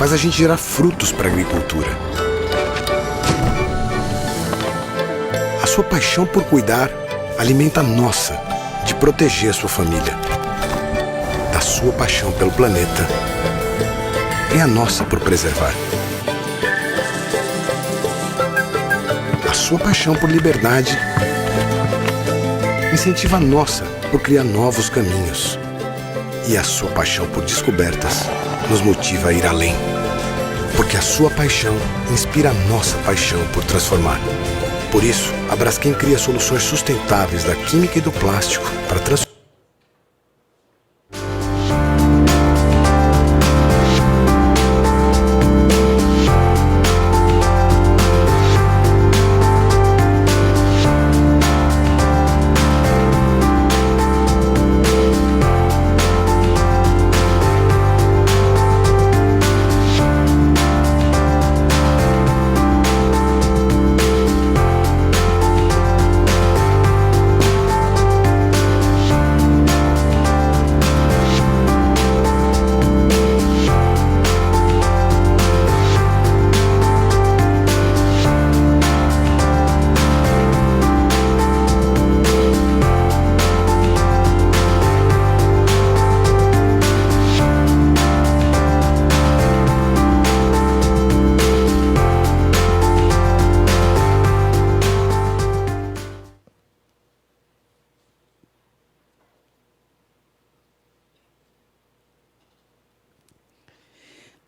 faz a gente gerar frutos para a agricultura. A sua paixão por cuidar alimenta a nossa, de proteger a sua família. Da sua paixão pelo planeta, é a nossa por preservar. A sua paixão por liberdade incentiva a nossa por criar novos caminhos. E a sua paixão por descobertas nos motiva a ir além. Porque a sua paixão inspira a nossa paixão por transformar. Por isso, a Braskem cria soluções sustentáveis da química e do plástico para transformar.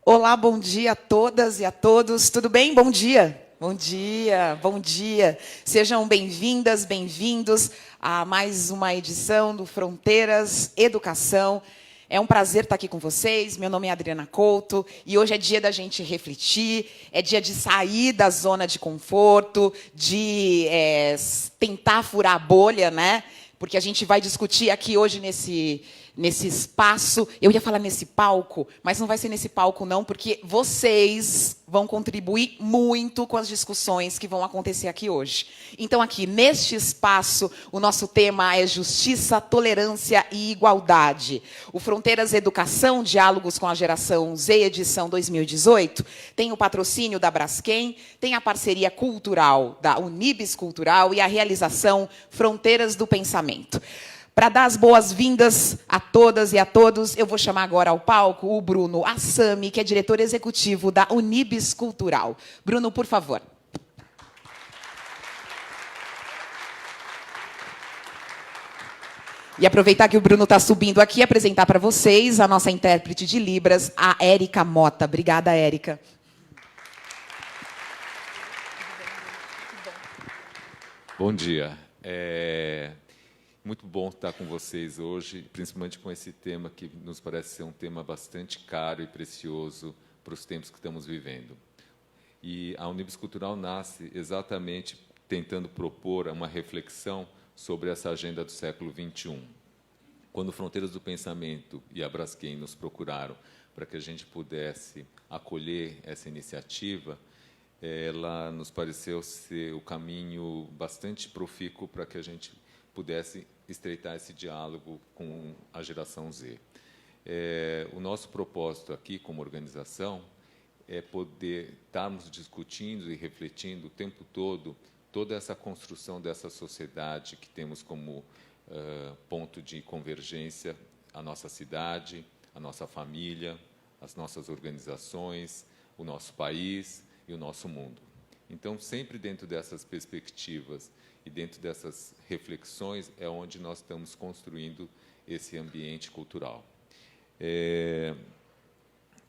Olá, bom dia a todas e a todos. Tudo bem? Bom dia. Bom dia, bom dia. Sejam bem-vindas, bem-vindos a mais uma edição do Fronteiras Educação. É um prazer estar aqui com vocês. Meu nome é Adriana Couto e hoje é dia da gente refletir, é dia de sair da zona de conforto, de tentar furar a bolha, né? Porque a gente vai discutir aqui hoje nesse espaço. Eu ia falar nesse palco, mas não vai ser nesse palco, não, porque vocês vão contribuir muito com as discussões que vão acontecer aqui hoje. Então, aqui, neste espaço, o nosso tema é justiça, tolerância e igualdade. O Fronteiras Educação, Diálogos com a Geração Z, edição 2018, tem o patrocínio da Braskem, tem a parceria cultural da Unibis Cultural e a realização Fronteiras do Pensamento. Para dar as boas-vindas a todas e a todos, eu vou chamar agora ao palco o Bruno Assami, que é diretor executivo da Unibis Cultural. Bruno, por favor. E aproveitar que o Bruno está subindo aqui, apresentar para vocês a nossa intérprete de Libras, a Érica Mota. Obrigada, Érica. Bom dia. Muito bom estar com vocês hoje, principalmente com esse tema que nos parece ser um tema bastante caro e precioso para os tempos que estamos vivendo. E a Unibis Cultural nasce exatamente tentando propor uma reflexão sobre essa agenda do século XXI. Quando Fronteiras do Pensamento e a Braskem nos procuraram para que a gente pudesse acolher essa iniciativa, ela nos pareceu ser o caminho bastante profícuo para que a gente pudesse estreitar esse diálogo com a geração Z. O nosso propósito aqui, como organização, é poder estarmos discutindo e refletindo o tempo todo toda essa construção dessa sociedade que temos como ponto de convergência a nossa cidade, a nossa família, as nossas organizações, o nosso país e o nosso mundo. Então, sempre dentro dessas perspectivas e dentro dessas reflexões é onde nós estamos construindo esse ambiente cultural.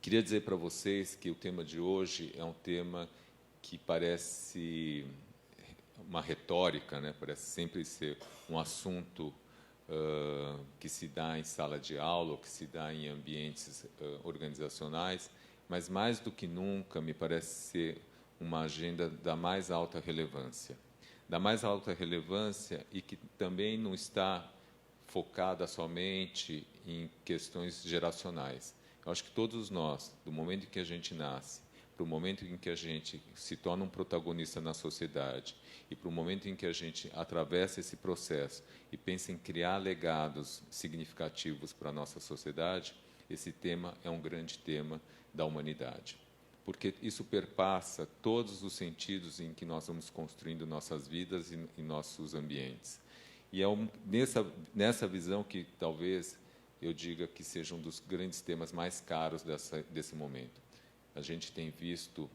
Queria dizer para vocês que o tema de hoje é um tema que parece uma retórica, né? Parece sempre ser um assunto que se dá em sala de aula, ou que se dá em ambientes organizacionais, mas, mais do que nunca, me parece ser uma agenda da mais alta relevância. Da mais alta relevância e que também não está focada somente em questões geracionais. Eu acho que todos nós, do momento em que a gente nasce, para o momento em que a gente se torna um protagonista na sociedade e para o momento em que a gente atravessa esse processo e pensa em criar legados significativos para a nossa sociedade, esse tema é um grande tema da humanidade, porque isso perpassa todos os sentidos em que nós vamos construindo nossas vidas e nossos ambientes. E é nessa visão que talvez eu diga que seja um dos grandes temas mais caros desse momento. A gente tem visto,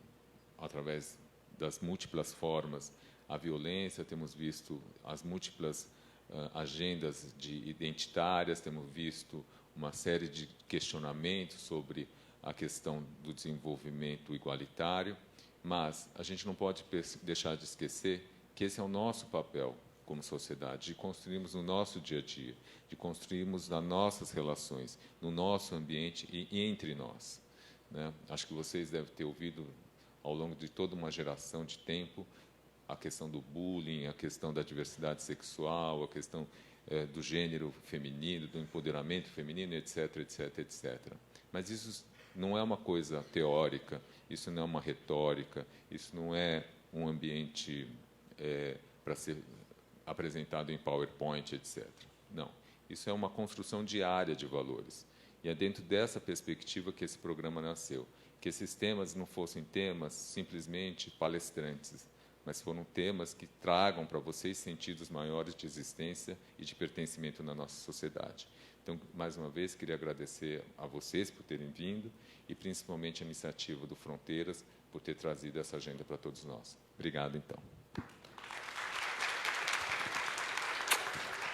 através das múltiplas formas, a violência, temos visto as múltiplas agendas identitárias, temos visto uma série de questionamentos sobre a questão do desenvolvimento igualitário, mas a gente não pode deixar de esquecer que esse é o nosso papel como sociedade, de construirmos no nosso dia a dia, de construirmos nas nossas relações, no nosso ambiente e entre nós, né? Acho que vocês devem ter ouvido, ao longo de toda uma geração de tempo, a questão do bullying, a questão da diversidade sexual, a questão do gênero feminino, do empoderamento feminino, etc., etc., etc. Mas isso não é uma coisa teórica, isso não é uma retórica, isso não é um ambiente para ser apresentado em PowerPoint, etc. Não. Isso é uma construção diária de valores. E é dentro dessa perspectiva que esse programa nasceu. Que esses temas não fossem temas simplesmente palestrantes, mas foram temas que tragam para vocês sentidos maiores de existência e de pertencimento na nossa sociedade. Então, mais uma vez, queria agradecer a vocês por terem vindo e, principalmente, a iniciativa do Fronteiras por ter trazido essa agenda para todos nós. Obrigado, então.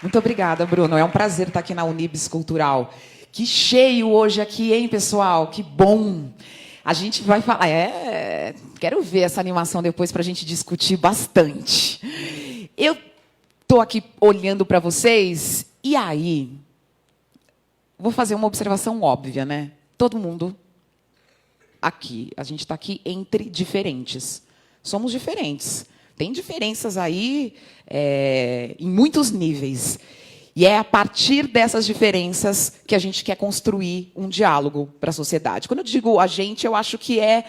Muito obrigada, Bruno. É um prazer estar aqui na Unibis Cultural. Que cheio hoje aqui, hein, pessoal? Que bom! A gente vai falar... Quero ver essa animação depois para a gente discutir bastante. Eu estou aqui olhando para vocês e aí... Vou fazer uma observação óbvia, né? Todo mundo aqui, a gente está aqui entre diferentes. Somos diferentes. Tem diferenças aí em muitos níveis. E é a partir dessas diferenças que a gente quer construir um diálogo para a sociedade. Quando eu digo a gente, eu acho que é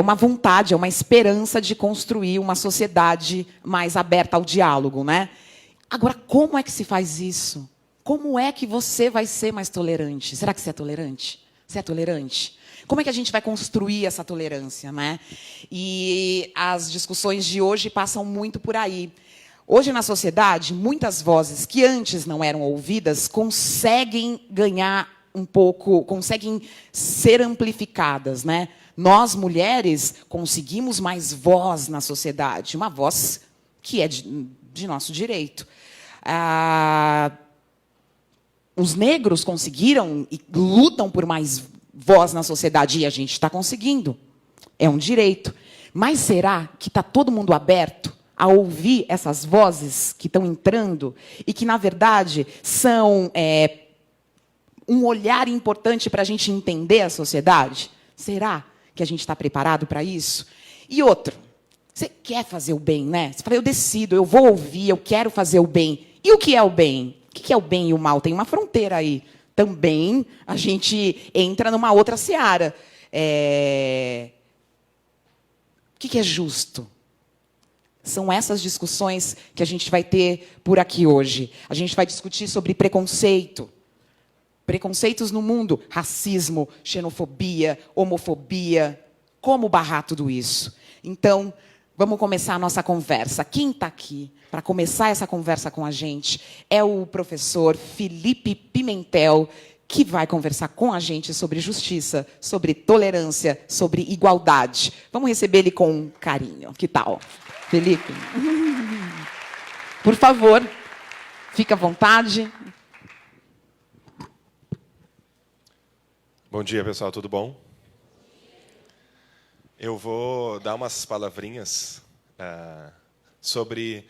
uma vontade, é uma esperança de construir uma sociedade mais aberta ao diálogo, né? Agora, como é que se faz isso? Como é que você vai ser mais tolerante? Será que você é tolerante? Você é tolerante? Como é que a gente vai construir essa tolerância, né? E as discussões de hoje passam muito por aí. Hoje, na sociedade, muitas vozes que antes não eram ouvidas conseguem ganhar um pouco, conseguem ser amplificadas, né? Nós, mulheres, conseguimos mais voz na sociedade, uma voz que é de nosso direito. Os negros conseguiram e lutam por mais voz na sociedade, e a gente está conseguindo. É um direito. Mas será que está todo mundo aberto a ouvir essas vozes que estão entrando e que, na verdade, são um olhar importante para a gente entender a sociedade? Será que a gente está preparado para isso? E outro, você quer fazer o bem, né? Você fala, eu decido, eu vou ouvir, eu quero fazer o bem. E o que é o bem? O que é o bem e o mal? Tem uma fronteira aí. Também a gente entra numa outra seara. O que é justo? São essas discussões que a gente vai ter por aqui hoje. A gente vai discutir sobre preconceito. Preconceitos no mundo. Racismo, xenofobia, homofobia. Como barrar tudo isso? Então, vamos começar a nossa conversa. Quem está aqui para começar essa conversa com a gente é o professor Felipe Pimentel, que vai conversar com a gente sobre justiça, sobre tolerância, sobre igualdade. Vamos receber ele com carinho. Que tal? Felipe? Por favor, fique à vontade. Bom dia, pessoal. Tudo bom? Eu vou dar umas palavrinhas sobre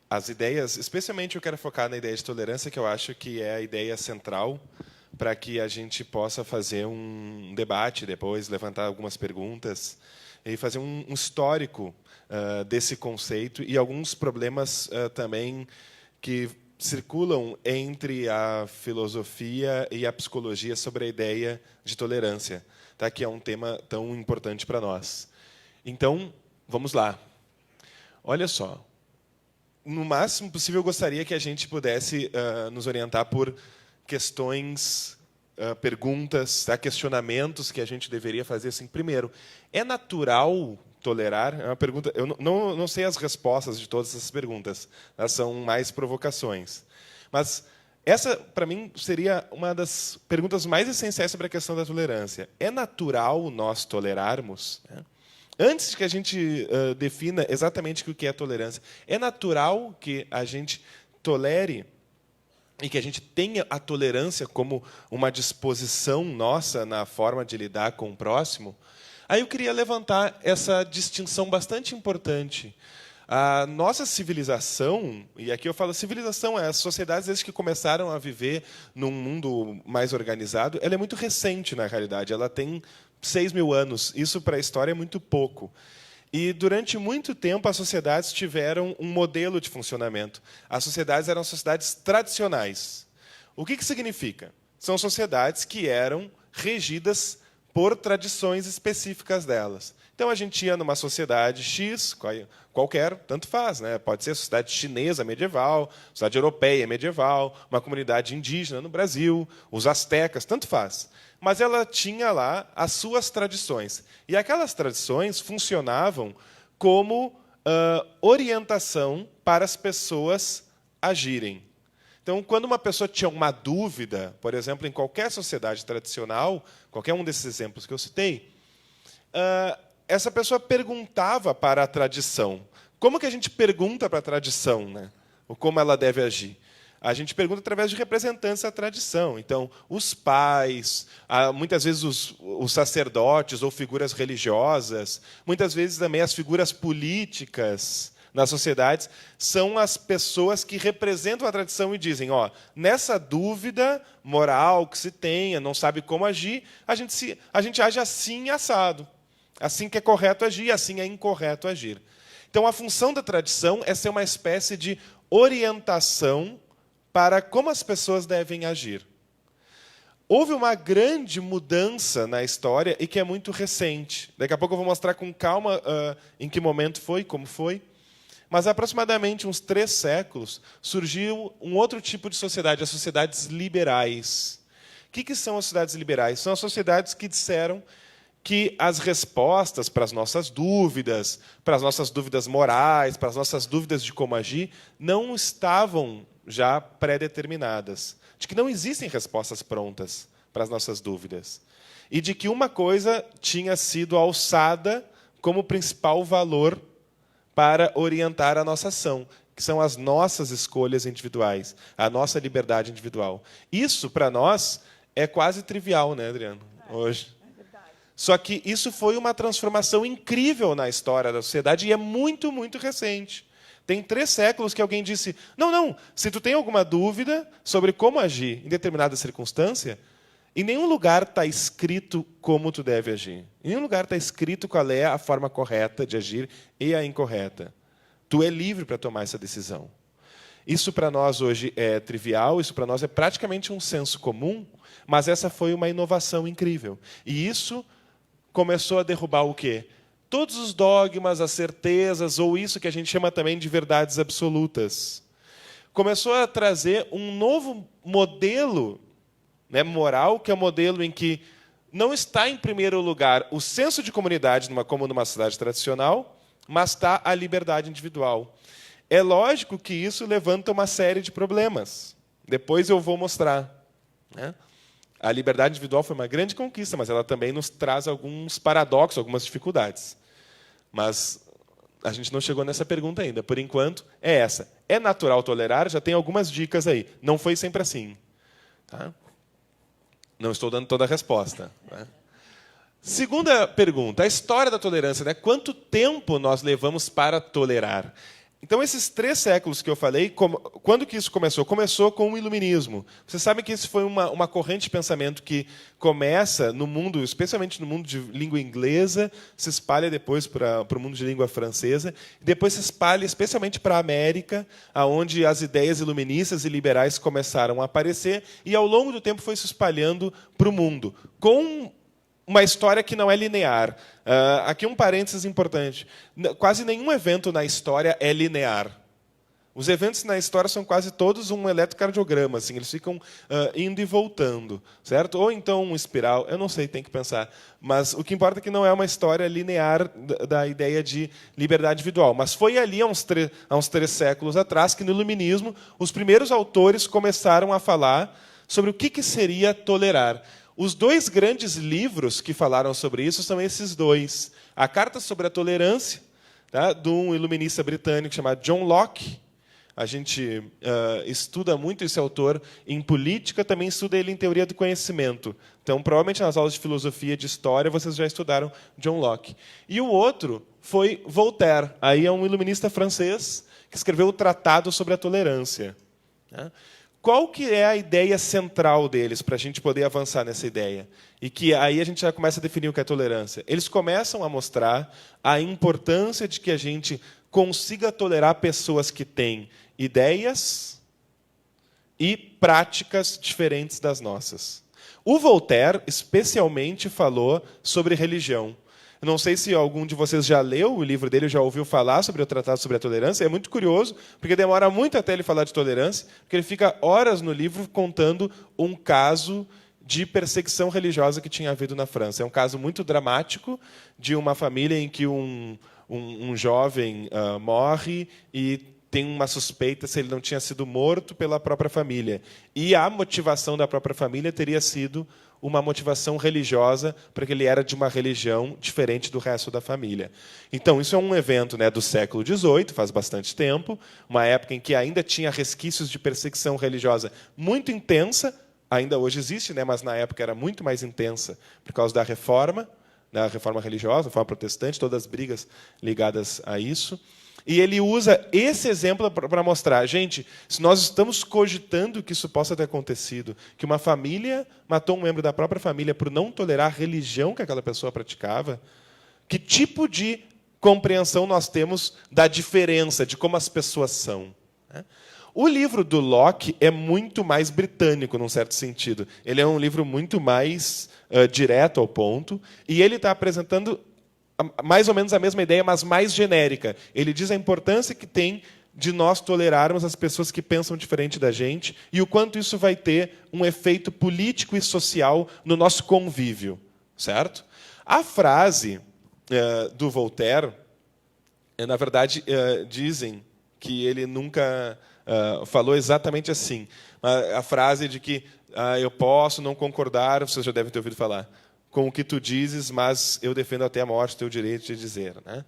as ideias, especialmente eu quero focar na ideia de tolerância, que eu acho que é a ideia central para que a gente possa fazer um debate depois, levantar algumas perguntas e fazer um histórico desse conceito e alguns problemas também que circulam entre a filosofia e a psicologia sobre a ideia de tolerância, tá? Que é um tema tão importante para nós. Então, vamos lá. Olha só. No máximo possível, eu gostaria que a gente pudesse nos orientar por questões perguntas, questionamentos que a gente deveria fazer. Assim, primeiro, é natural tolerar? É uma pergunta. Eu não sei as respostas de todas essas perguntas. Elas são mais provocações. Mas essa, para mim, seria uma das perguntas mais essenciais sobre a questão da tolerância. É natural nós tolerarmos? Antes que a gente defina exatamente o que é tolerância, é natural que a gente tolere e que a gente tenha a tolerância como uma disposição nossa na forma de lidar com o próximo? Aí eu queria levantar essa distinção bastante importante. A nossa civilização, e aqui eu falo civilização, as sociedades desde que começaram a viver num mundo mais organizado, ela é muito recente, na realidade. Ela tem 6.000 anos. Isso, para a história, é muito pouco. E, durante muito tempo, as sociedades tiveram um modelo de funcionamento. As sociedades eram sociedades tradicionais. O que significa? São sociedades que eram regidas por tradições específicas delas. Então, a gente ia numa sociedade X, qualquer, tanto faz, né? Pode ser a sociedade chinesa medieval, sociedade europeia medieval, uma comunidade indígena no Brasil, os astecas, tanto faz. Mas ela tinha lá as suas tradições. E aquelas tradições funcionavam como orientação para as pessoas agirem. Então, quando uma pessoa tinha uma dúvida, por exemplo, em qualquer sociedade tradicional, qualquer um desses exemplos que eu citei, essa pessoa perguntava para a tradição. Como que a gente pergunta para a tradição, né? Ou como ela deve agir? A gente pergunta através de representantes da tradição. Então, os pais, muitas vezes os sacerdotes ou figuras religiosas, muitas vezes também as figuras políticas nas sociedades, são as pessoas que representam a tradição e dizem, nessa dúvida moral que se tenha, não sabe como agir, a gente age assim assado. Assim que é correto agir, assim é incorreto agir. Então, a função da tradição é ser uma espécie de orientação para como as pessoas devem agir. Houve uma grande mudança na história e que é muito recente. Daqui a pouco eu vou mostrar com calma em que momento foi, como foi. Mas, há aproximadamente uns 3 séculos, surgiu um outro tipo de sociedade, as sociedades liberais. O que são as sociedades liberais? São as sociedades que disseram que as respostas para as nossas dúvidas morais, para as nossas dúvidas de como agir, não estavam já pré-determinadas. De que não existem respostas prontas para as nossas dúvidas. E de que uma coisa tinha sido alçada como principal valor para orientar a nossa ação, que são as nossas escolhas individuais, a nossa liberdade individual. Isso, para nós, é quase trivial, né, Adriano? Hoje. Só que isso foi uma transformação incrível na história da sociedade e é muito, muito recente. Tem 3 séculos que alguém disse, não, se tu tem alguma dúvida sobre como agir em determinada circunstância, em nenhum lugar está escrito como tu deve agir. Em nenhum lugar está escrito qual é a forma correta de agir e a incorreta. Tu é livre para tomar essa decisão. Isso para nós hoje é trivial, isso para nós é praticamente um senso comum, mas essa foi uma inovação incrível. E isso começou a derrubar o quê? Todos os dogmas, as certezas, ou isso que a gente chama também de verdades absolutas. Começou a trazer um novo modelo, né, moral, que é um modelo em que não está em primeiro lugar o senso de comunidade, como numa sociedade tradicional, mas está a liberdade individual. É lógico que isso levanta uma série de problemas. Depois eu vou mostrar, né? A liberdade individual foi uma grande conquista, mas ela também nos traz alguns paradoxos, algumas dificuldades. Mas a gente não chegou nessa pergunta ainda. Por enquanto, é essa. É natural tolerar? Já tem algumas dicas aí. Não foi sempre assim. Tá? Não estou dando toda a resposta. Né? Segunda pergunta, a história da tolerância. Né? Quanto tempo nós levamos para tolerar? Então, esses 3 séculos que eu falei, quando que isso começou? Começou com o Iluminismo. Vocês sabem que isso foi uma corrente de pensamento que começa no mundo, especialmente no mundo de língua inglesa, se espalha depois para o mundo de língua francesa, e depois se espalha especialmente para a América, onde as ideias iluministas e liberais começaram a aparecer, e ao longo do tempo foi se espalhando para o mundo, com uma história que não é linear. Aqui um parênteses importante. Quase nenhum evento na história é linear. Os eventos na história são quase todos um eletrocardiograma, assim, eles ficam indo e voltando, certo? Ou então um espiral, eu não sei, tem que pensar. Mas o que importa é que não é uma história linear da ideia de liberdade individual. Mas foi ali, há uns 3 séculos atrás, que no Iluminismo os primeiros autores começaram a falar sobre o que seria tolerar. Os 2 grandes livros que falaram sobre isso são esses 2. A Carta sobre a Tolerância, tá, de um iluminista britânico chamado John Locke. A gente estuda muito esse autor em política, também estuda ele em teoria do conhecimento. Então, provavelmente, nas aulas de filosofia e de história, vocês já estudaram John Locke. E o outro foi Voltaire. Aí é um iluminista francês que escreveu o Tratado sobre a Tolerância. Qual que é a ideia central deles, para a gente poder avançar nessa ideia? E que aí a gente já começa a definir o que é tolerância. Eles começam a mostrar a importância de que a gente consiga tolerar pessoas que têm ideias e práticas diferentes das nossas. O Voltaire, especialmente, falou sobre religião. Eu não sei se algum de vocês já leu o livro dele, já ouviu falar sobre o Tratado sobre a Tolerância. É muito curioso, porque demora muito até ele falar de tolerância, porque ele fica horas no livro contando um caso de perseguição religiosa que tinha havido na França. É um caso muito dramático de uma família em que um jovem morre e tem uma suspeita se ele não tinha sido morto pela própria família. E a motivação da própria família teria sido uma motivação religiosa, porque ele era de uma religião diferente do resto da família. Então, isso é um evento, né, do século XVIII, faz bastante tempo, uma época em que ainda tinha resquícios de perseguição religiosa muito intensa, ainda hoje existe, né, mas na época era muito mais intensa, por causa da reforma religiosa, a reforma protestante, todas as brigas ligadas a isso. E ele usa esse exemplo para mostrar, gente, se nós estamos cogitando que isso possa ter acontecido, que uma família matou um membro da própria família por não tolerar a religião que aquela pessoa praticava, que tipo de compreensão nós temos da diferença, de como as pessoas são? O livro do Locke é muito mais britânico, num certo sentido. Ele é um livro muito mais direto ao ponto, e ele está apresentando mais ou menos a mesma ideia, mas mais genérica. Ele diz a importância que tem de nós tolerarmos as pessoas que pensam diferente da gente e o quanto isso vai ter um efeito político e social no nosso convívio, certo? A frase do Voltaire, na verdade, dizem que ele nunca falou exatamente assim. A frase de que eu posso não concordar, vocês já devem ter ouvido falar, com o que tu dizes, mas eu defendo até a morte o teu direito de dizer. Né?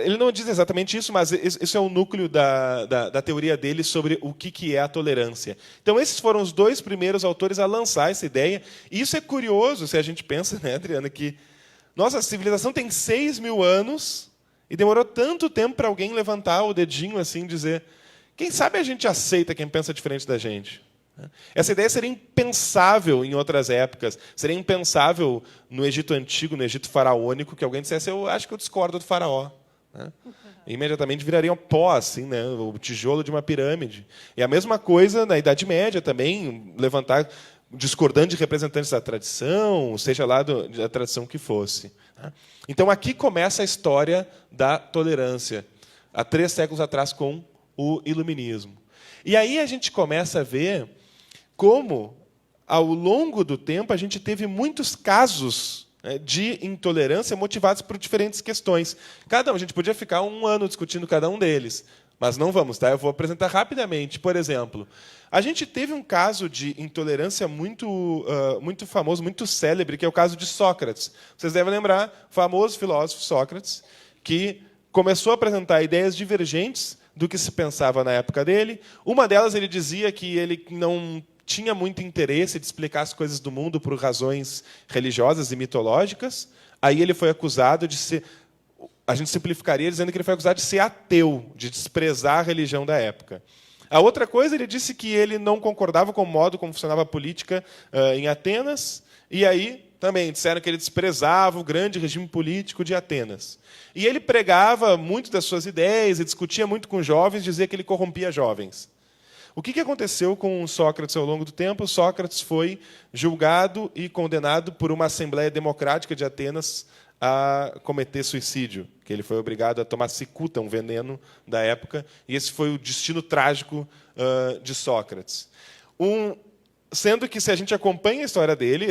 Ele não diz exatamente isso, mas isso é o núcleo da teoria dele sobre o que é a tolerância. Então, esses foram os 2 primeiros autores a lançar essa ideia. E isso é curioso, se a gente pensa, né, Adriana, que nossa civilização tem 6.000 anos e demorou tanto tempo para alguém levantar o dedinho assim e dizer, quem sabe a gente aceita quem pensa diferente da gente? Essa ideia seria impensável em outras épocas. Seria impensável no Egito Antigo, no Egito Faraônico, que alguém dissesse, eu acho que eu discordo do faraó. Imediatamente virariam pó, assim, né? O tijolo de uma pirâmide. E a mesma coisa na Idade Média também, levantar discordando de representantes da tradição, seja lá da tradição que fosse. Então, aqui começa a história da tolerância, há 3 séculos atrás, com o Iluminismo. E aí a gente começa a ver como, ao longo do tempo, a gente teve muitos casos de intolerância motivados por diferentes questões. A gente podia ficar 1 ano discutindo cada um deles, mas não vamos, tá? Eu vou apresentar rapidamente. Por exemplo, a gente teve um caso de intolerância muito famoso, muito célebre, que é o caso de Sócrates. Vocês devem lembrar, o famoso filósofo Sócrates, que começou a apresentar ideias divergentes do que se pensava na época dele. Uma delas, ele dizia que ele não tinha muito interesse de explicar as coisas do mundo por razões religiosas e mitológicas. Aí ele foi acusado de ser... A gente simplificaria dizendo que ele foi acusado de ser ateu, de desprezar a religião da época. A outra coisa, ele disse que ele não concordava com o modo como funcionava a política em Atenas, e aí também disseram que ele desprezava o grande regime político de Atenas. E ele pregava muito das suas ideias e discutia muito com jovens, dizia que ele corrompia jovens. O que aconteceu com Sócrates ao longo do tempo? Sócrates foi julgado e condenado por uma Assembleia Democrática de Atenas a cometer suicídio, que ele foi obrigado a tomar cicuta, um veneno da época, e esse foi o destino trágico de Sócrates. Sendo que, se a gente acompanha a história dele,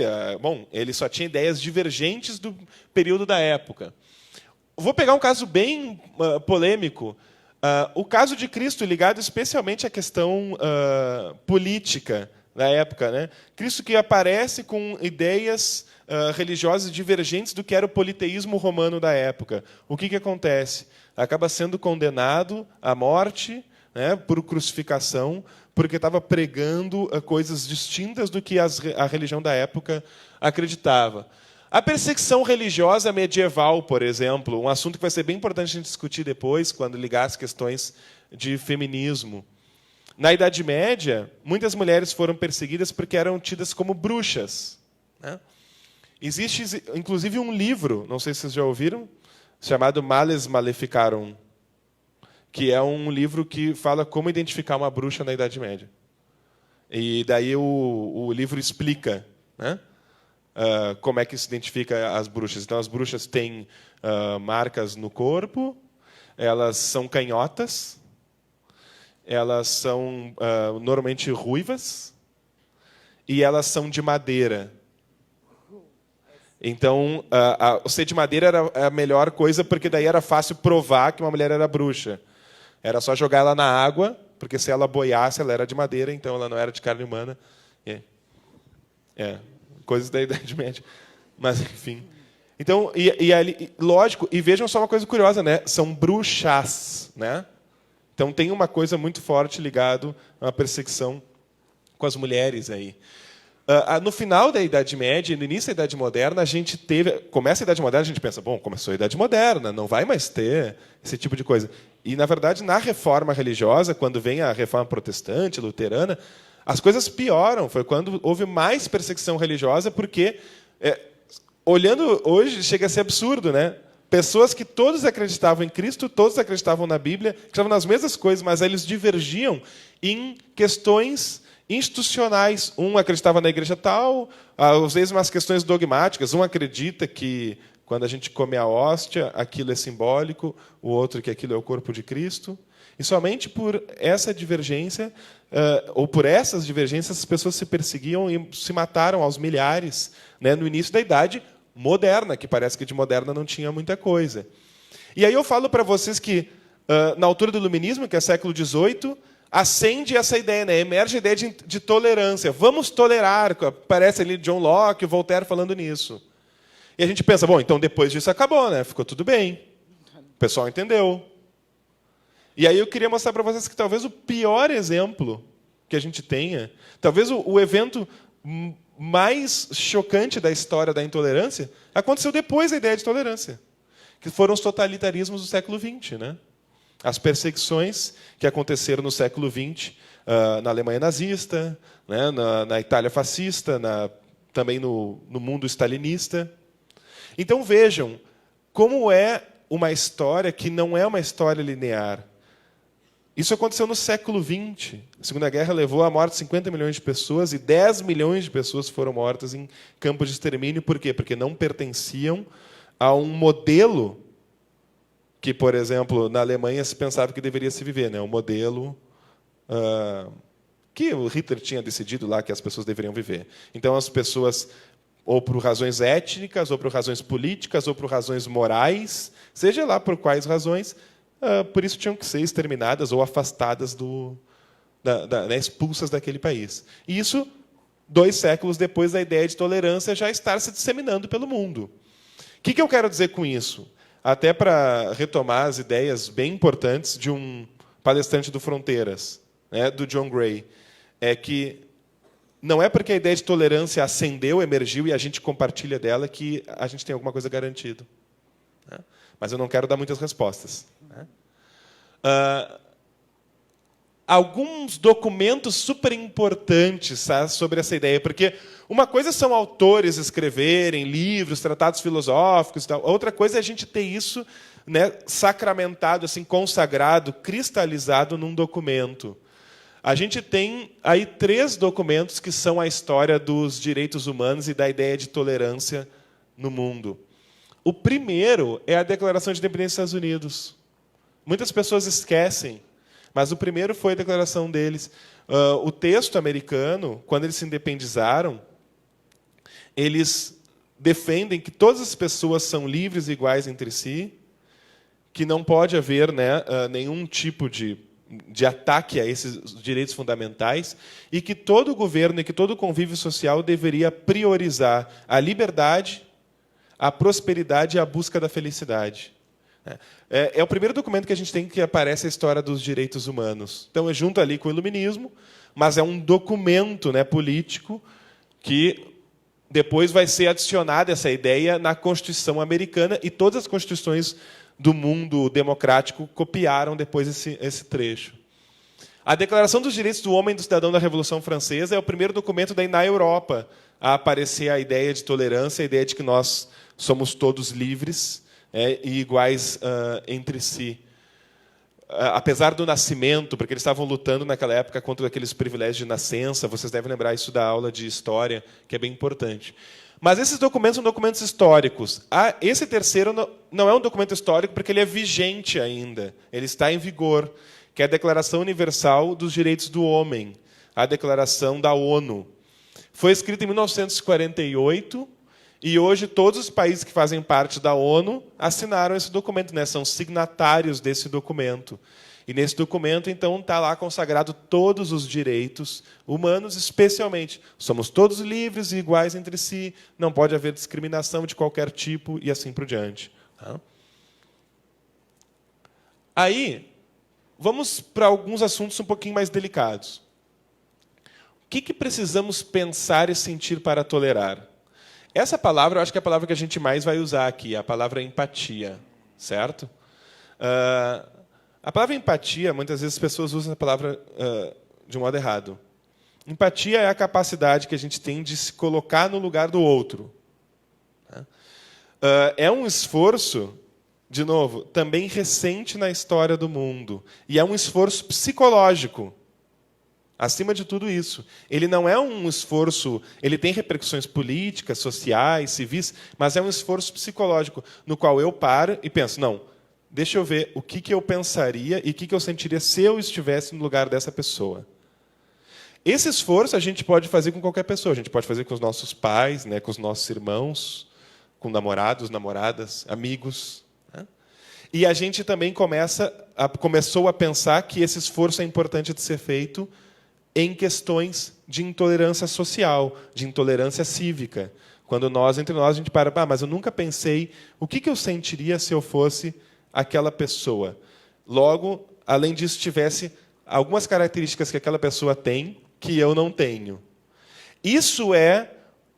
ele só tinha ideias divergentes do período da época. Vou pegar um caso bem polêmico, o caso de Cristo, ligado especialmente à questão política da época, né? Cristo que aparece com ideias religiosas divergentes do que era o politeísmo romano da época. O que acontece? Acaba sendo condenado à morte, né, por crucificação, porque estava pregando coisas distintas do que a religião da época acreditava. A perseguição religiosa medieval, por exemplo, um assunto que vai ser bem importante a gente discutir depois, quando ligar as questões de feminismo. Na Idade Média, muitas mulheres foram perseguidas porque eram tidas como bruxas, né? Existe, inclusive, um livro, não sei se vocês já ouviram, chamado Males Maleficarum, que é um livro que fala como identificar uma bruxa na Idade Média. E daí o livro explica, né, como é que se identifica as bruxas. Então, as bruxas têm marcas no corpo, elas são canhotas, elas são normalmente ruivas, e elas são de madeira. Então, o ser de madeira era a melhor coisa, porque daí era fácil provar que uma mulher era bruxa. Era só jogar ela na água, porque se ela boiasse, ela era de madeira, então ela não era de carne humana. Coisas da Idade Média. Mas, enfim. Então, lógico, e vejam só uma coisa curiosa, né? São bruxas, né? Então tem uma coisa muito forte ligado à perseguição com as mulheres aí. No final da Idade Média, no início da Idade Moderna, a gente começa a Idade Moderna, a gente pensa, bom, começou a Idade Moderna, não vai mais ter esse tipo de coisa. E, na verdade, na reforma religiosa, quando vem a reforma protestante, luterana, as coisas pioram. Foi quando houve mais perseguição religiosa, porque, olhando hoje, chega a ser absurdo, né? Pessoas que todos acreditavam em Cristo, todos acreditavam na Bíblia, acreditavam nas mesmas coisas, mas eles divergiam em questões institucionais. Um acreditava na igreja tal, às vezes umas questões dogmáticas. Um acredita que, quando a gente come a hóstia, aquilo é simbólico, o outro que aquilo é o corpo de Cristo. E somente por essa divergência, ou por essas divergências, as pessoas se perseguiam e se mataram aos milhares, né, no início da Idade Moderna, que parece que de moderna não tinha muita coisa. E aí eu falo para vocês que, na altura do Iluminismo, que é século XVIII, acende essa ideia, né? Emerge a ideia de tolerância. Vamos tolerar. Aparece ali John Locke, Voltaire falando nisso. E a gente pensa, bom, então depois disso acabou, né? Ficou tudo bem. O pessoal entendeu. E aí eu queria mostrar para vocês que talvez o pior exemplo que a gente tenha, talvez o evento mais chocante da história da intolerância, aconteceu depois da ideia de tolerância, que foram os totalitarismos do século XX, né? As perseguições que aconteceram no século XX, na Alemanha nazista, né, na Itália fascista, também no mundo stalinista. Então vejam como é uma história que não é uma história linear. Isso aconteceu no século XX. A Segunda Guerra levou à morte 50 milhões de pessoas e 10 milhões de pessoas foram mortas em campos de extermínio. Por quê? Porque não pertenciam a um modelo que, por exemplo, na Alemanha se pensava que deveria se viver, né? Um modelo que o Hitler tinha decidido lá que as pessoas deveriam viver. Então, as pessoas, ou por razões étnicas, ou por razões políticas, ou por razões morais, seja lá por quais razões, por isso tinham que ser exterminadas ou afastadas né, expulsas daquele país. E isso, 2 séculos depois da ideia de tolerância já estar se disseminando pelo mundo. O que eu quero dizer com isso? Até para retomar as ideias bem importantes de um palestrante do Fronteiras, né, do John Gray, é que não é porque a ideia de tolerância ascendeu, emergiu e a gente compartilha dela que a gente tem alguma coisa garantida. Né? Mas eu não quero dar muitas respostas. Né? Alguns documentos super importantes, tá, sobre essa ideia, porque uma coisa são autores escreverem livros, tratados filosóficos e tal, outra coisa é a gente ter isso, né, sacramentado, assim, consagrado, cristalizado num documento. A gente tem aí 3 documentos que são a história dos direitos humanos e da ideia de tolerância no mundo. O primeiro é a Declaração de Independência dos Estados Unidos. Muitas pessoas esquecem, mas o primeiro foi a declaração deles. O texto americano, quando eles se independizaram, eles defendem que todas as pessoas são livres e iguais entre si, que não pode haver, né, nenhum tipo de ataque a esses direitos fundamentais, e que todo governo e que todo convívio social deveria priorizar a liberdade, a prosperidade e a busca da felicidade. É o primeiro documento que a gente tem que aparece a história dos direitos humanos. Então, é junto ali com o Iluminismo, mas é um documento, né, político que depois vai ser adicionada essa ideia na Constituição americana, e todas as constituições do mundo democrático copiaram depois esse trecho. A Declaração dos Direitos do Homem e do Cidadão da Revolução Francesa é o primeiro documento daí na Europa a aparecer a ideia de tolerância, a ideia de que nós somos todos livres e iguais entre si. Apesar do nascimento, porque eles estavam lutando naquela época contra aqueles privilégios de nascença, vocês devem lembrar isso da aula de história, que é bem importante. Mas esses documentos são documentos históricos. Esse terceiro não é um documento histórico porque ele é vigente ainda, ele está em vigor, que é a Declaração Universal dos Direitos do Homem, a Declaração da ONU. Foi escrita em 1948, e hoje todos os países que fazem parte da ONU assinaram esse documento, né? São signatários desse documento. E nesse documento, então, está lá consagrado todos os direitos humanos, especialmente. Somos todos livres e iguais entre si, não pode haver discriminação de qualquer tipo, e assim por diante. Aí, vamos para alguns assuntos um pouquinho mais delicados. O que precisamos pensar e sentir para tolerar? Essa palavra, eu acho que é a palavra que a gente mais vai usar aqui, a palavra empatia, certo? A palavra empatia, muitas vezes as pessoas usam a palavra de um modo errado. Empatia é a capacidade que a gente tem de se colocar no lugar do outro. É um esforço, de novo, também recente na história do mundo. E é um esforço psicológico. Acima de tudo isso. Ele não é um esforço... Ele tem repercussões políticas, sociais, civis, mas é um esforço psicológico, no qual eu paro e penso, não, deixa eu ver o que eu pensaria e o que eu sentiria se eu estivesse no lugar dessa pessoa. Esse esforço a gente pode fazer com qualquer pessoa. A gente pode fazer com os nossos pais, né, com os nossos irmãos, com namorados, namoradas, amigos. Né? E a gente também começou a pensar que esse esforço é importante de ser feito em questões de intolerância social, de intolerância cívica. Quando entre nós, a gente mas eu nunca pensei o que eu sentiria se eu fosse aquela pessoa. Logo, além disso, tivesse algumas características que aquela pessoa tem que eu não tenho. Isso é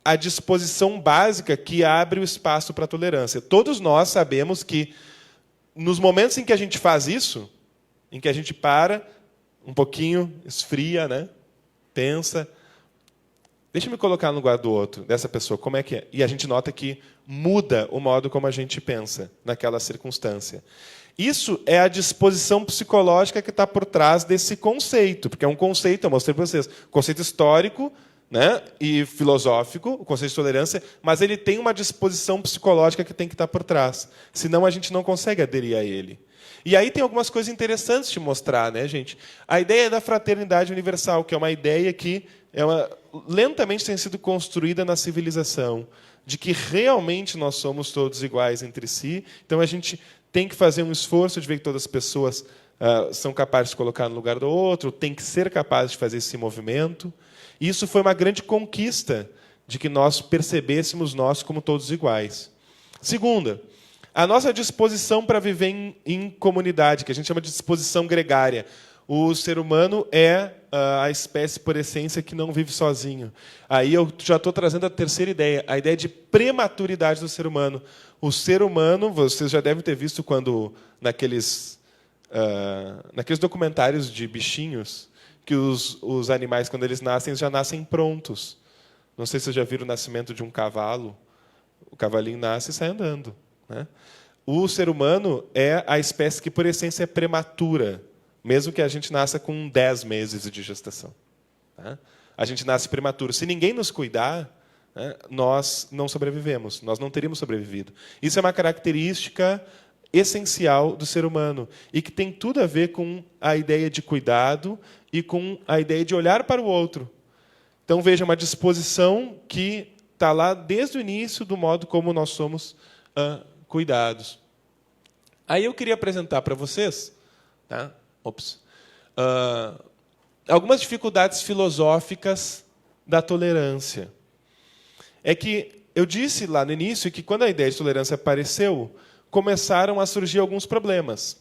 a disposição básica que abre o espaço para a tolerância. Todos nós sabemos que, nos momentos em que a gente faz isso, em que a gente para um pouquinho, esfria, né? Pensa, deixa eu me colocar no lugar do outro, dessa pessoa, como é que é? E a gente nota que muda o modo como a gente pensa naquela circunstância. Isso é a disposição psicológica que está por trás desse conceito, porque é um conceito, eu mostrei para vocês, conceito histórico, né, e filosófico, o conceito de tolerância, mas ele tem uma disposição psicológica que tem que estar por trás, senão a gente não consegue aderir a ele. E aí tem algumas coisas interessantes de mostrar, né, gente? A ideia da fraternidade universal, que é uma ideia que lentamente tem sido construída na civilização, de que realmente nós somos todos iguais entre si. Então a gente tem que fazer um esforço de ver que todas as pessoas são capazes de colocar no lugar do outro, tem que ser capazes de fazer esse movimento. E isso foi uma grande conquista de que nós percebêssemos nós como todos iguais. Segunda, a nossa disposição para viver em comunidade, que a gente chama de disposição gregária. O ser humano é a espécie por essência que não vive sozinho. Aí eu já estou trazendo a terceira ideia, a ideia de prematuridade do ser humano. O ser humano, vocês já devem ter visto quando naqueles documentários de bichinhos, que os animais, quando eles nascem, já nascem prontos. Não sei se vocês já viram o nascimento de um cavalo. O cavalinho nasce e sai andando. Né? O ser humano é a espécie que, por essência, é prematura, mesmo que a gente nasça com 10 meses de gestação. Tá? A gente nasce prematuro. Se ninguém nos cuidar, né, nós não sobrevivemos, nós não teríamos sobrevivido. Isso é uma característica essencial do ser humano e que tem tudo a ver com a ideia de cuidado e com a ideia de olhar para o outro. Então, veja, uma disposição que está lá desde o início do modo como nós somos cuidados. Aí eu queria apresentar para vocês, tá? Algumas dificuldades filosóficas da tolerância. É que eu disse lá no início que, quando a ideia de tolerância apareceu, começaram a surgir alguns problemas.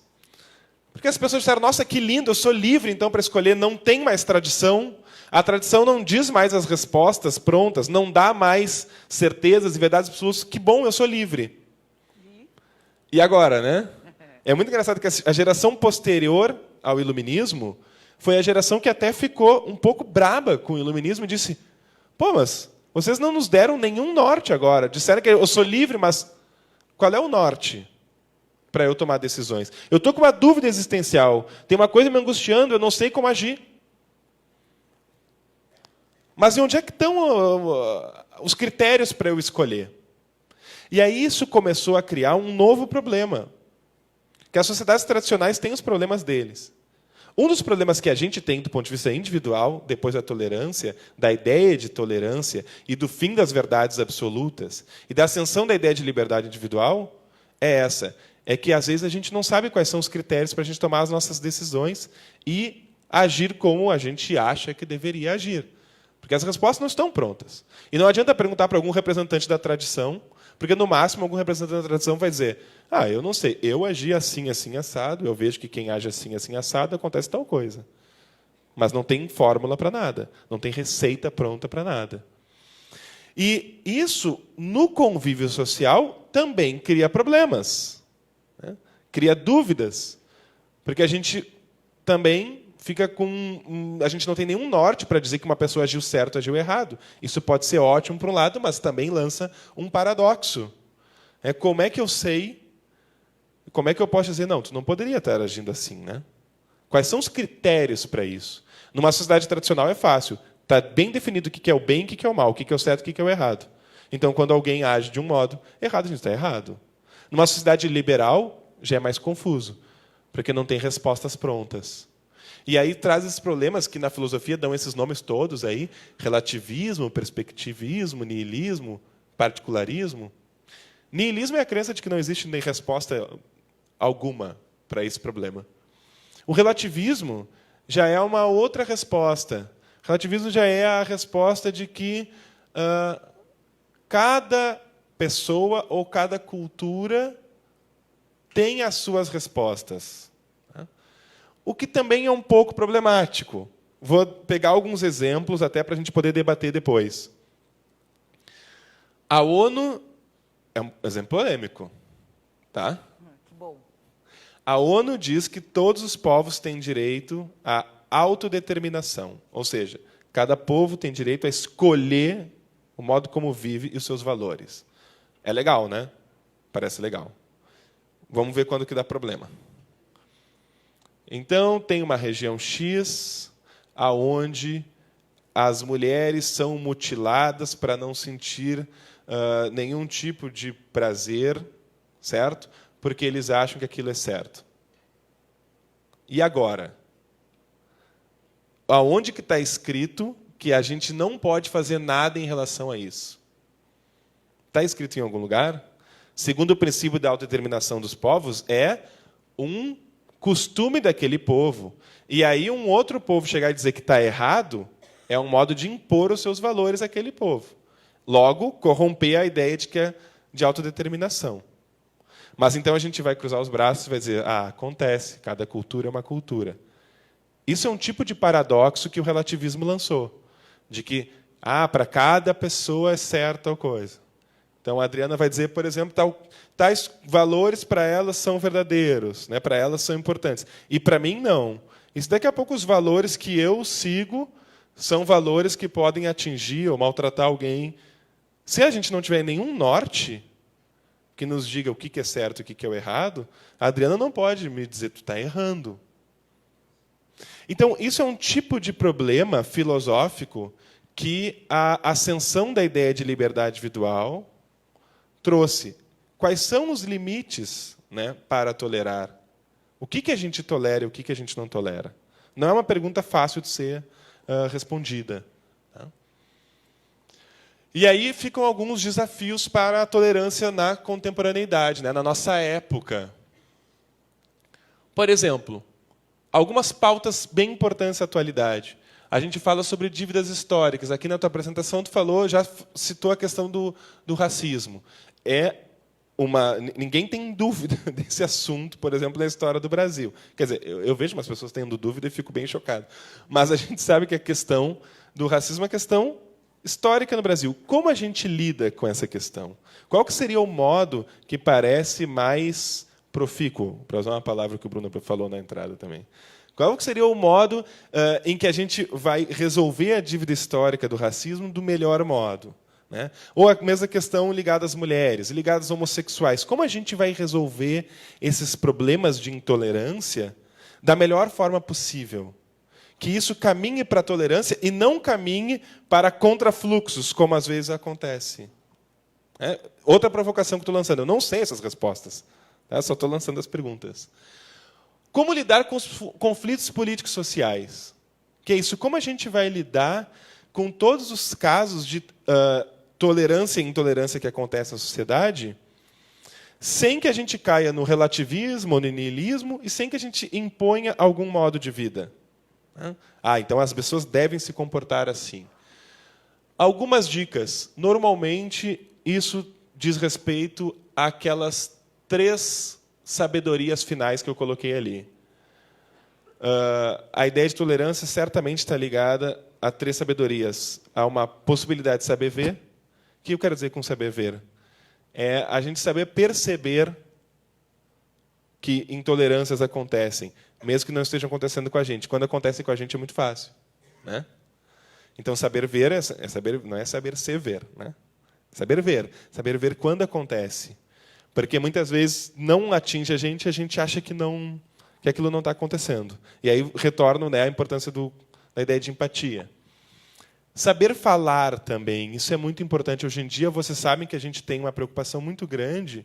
Porque as pessoas disseram, nossa, que lindo, eu sou livre então para escolher, não tem mais tradição, a tradição não diz mais as respostas prontas, não dá mais certezas e verdades absolutas, que bom, eu sou livre. E agora, né? É muito engraçado que a geração posterior ao iluminismo foi a geração que até ficou um pouco braba com o iluminismo e disse, pô, mas vocês não nos deram nenhum norte agora. Disseram que eu sou livre, mas qual é o norte para eu tomar decisões? Eu estou com uma dúvida existencial. Tem uma coisa me angustiando, eu não sei como agir. Mas onde é que estão os critérios para eu escolher? E aí isso começou a criar um novo problema. Que as sociedades tradicionais têm os problemas deles. Um dos problemas que a gente tem do ponto de vista individual, depois da tolerância, da ideia de tolerância e do fim das verdades absolutas e da ascensão da ideia de liberdade individual, é essa. É que, às vezes, a gente não sabe quais são os critérios para a gente tomar as nossas decisões e agir como a gente acha que deveria agir. Porque as respostas não estão prontas. E não adianta perguntar para algum representante da tradição, porque, no máximo, algum representante da tradição vai dizer, eu não sei, eu agi assim, assim, assado, eu vejo que quem age assim, assim, assado, acontece tal coisa. Mas não tem fórmula para nada, não tem receita pronta para nada. E isso, no convívio social, também cria problemas, né? Cria dúvidas, porque a gente também fica com... A gente não tem nenhum norte para dizer que uma pessoa agiu certo, agiu errado. Isso pode ser ótimo por um lado, mas também lança um paradoxo. Como é que eu sei... Como é que eu posso dizer, não, tu não poderia estar agindo assim, né? Quais são os critérios para isso? Numa sociedade tradicional é fácil. Está bem definido o que é o bem e o que é o mal, o que é o certo e o que é o errado. Então, quando alguém age de um modo errado, a gente está errado. Numa sociedade liberal, já é mais confuso, porque não tem respostas prontas. E aí traz esses problemas que na filosofia dão esses nomes todos aí, relativismo, perspectivismo, niilismo, particularismo. Niilismo é a crença de que não existe nem resposta alguma para esse problema. O relativismo já é uma outra resposta. O relativismo já é a resposta de que cada pessoa ou cada cultura tem as suas respostas. O que também é um pouco problemático. Vou pegar alguns exemplos até para a gente poder debater depois. A ONU é um exemplo polêmico, tá? Que bom. A ONU diz que todos os povos têm direito à autodeterminação, ou seja, cada povo tem direito a escolher o modo como vive e os seus valores. É legal, né? Parece legal. Vamos ver quando que dá problema. Então, tem uma região X, aonde as mulheres são mutiladas para não sentir nenhum tipo de prazer, certo? Porque eles acham que aquilo é certo. E agora? Aonde que está escrito que a gente não pode fazer nada em relação a isso? Está escrito em algum lugar? Segundo o princípio da autodeterminação dos povos, é um costume daquele povo. E aí um outro povo chegar e dizer que está errado é um modo de impor os seus valores àquele povo. Logo, corromper a ideia de autodeterminação. Mas então a gente vai cruzar os braços e vai dizer, acontece, cada cultura é uma cultura. Isso é um tipo de paradoxo que o relativismo lançou. De que, para cada pessoa é certa tal coisa. Então a Adriana vai dizer, por exemplo, tais valores para elas são verdadeiros, né? Para elas são importantes. E para mim, não. E se daqui a pouco os valores que eu sigo são valores que podem atingir ou maltratar alguém. Se a gente não tiver nenhum norte que nos diga o que é certo e o que é o errado, a Adriana não pode me dizer, tu está errando. Então, isso é um tipo de problema filosófico que a ascensão da ideia de liberdade individual trouxe. Quais são os limites, né, para tolerar? O que a gente tolera e o que a gente não tolera? Não é uma pergunta fácil de ser respondida. Tá? E aí ficam alguns desafios para a tolerância na contemporaneidade, né, na nossa época. Por exemplo, algumas pautas bem importantes da atualidade. A gente fala sobre dívidas históricas. Aqui na tua apresentação, tu falou, já citou a questão do racismo. Ninguém tem dúvida desse assunto, por exemplo, na história do Brasil. Quer dizer, eu vejo umas pessoas tendo dúvida e fico bem chocado. Mas a gente sabe que a questão do racismo é uma questão histórica no Brasil. Como a gente lida com essa questão? Qual que seria o modo que parece mais profícuo, para usar uma palavra que o Bruno falou na entrada também? Qual que seria o modo em que a gente vai resolver a dívida histórica do racismo do melhor modo? Né? Ou a mesma questão ligada às mulheres, ligada aos homossexuais. Como a gente vai resolver esses problemas de intolerância da melhor forma possível? Que isso caminhe para a tolerância e não caminhe para contrafluxos, como às vezes acontece. Outra provocação que estou lançando. Eu não sei essas respostas. Tá? Só estou lançando as perguntas. Como lidar com os conflitos políticos sociais? Que é isso? Como a gente vai lidar com todos os casos de tolerância e intolerância que acontecem na sociedade, sem que a gente caia no relativismo ou no niilismo e sem que a gente imponha algum modo de vida? Então as pessoas devem se comportar assim. Algumas dicas. Normalmente, isso diz respeito àquelas 3 sabedorias finais que eu coloquei ali. A ideia de tolerância certamente está ligada a 3 sabedorias. Há uma possibilidade de saber ver. O que eu quero dizer com saber ver? É a gente saber perceber que intolerâncias acontecem, mesmo que não estejam acontecendo com a gente. Quando acontecem com a gente é muito fácil. Né? Então, saber ver não é saber se ver. Né? Saber ver quando acontece. Porque muitas vezes não atinge a gente acha que aquilo não está acontecendo. E aí retorna, né, a importância da ideia de empatia. Saber falar também, isso é muito importante. Hoje em dia, vocês sabem que a gente tem uma preocupação muito grande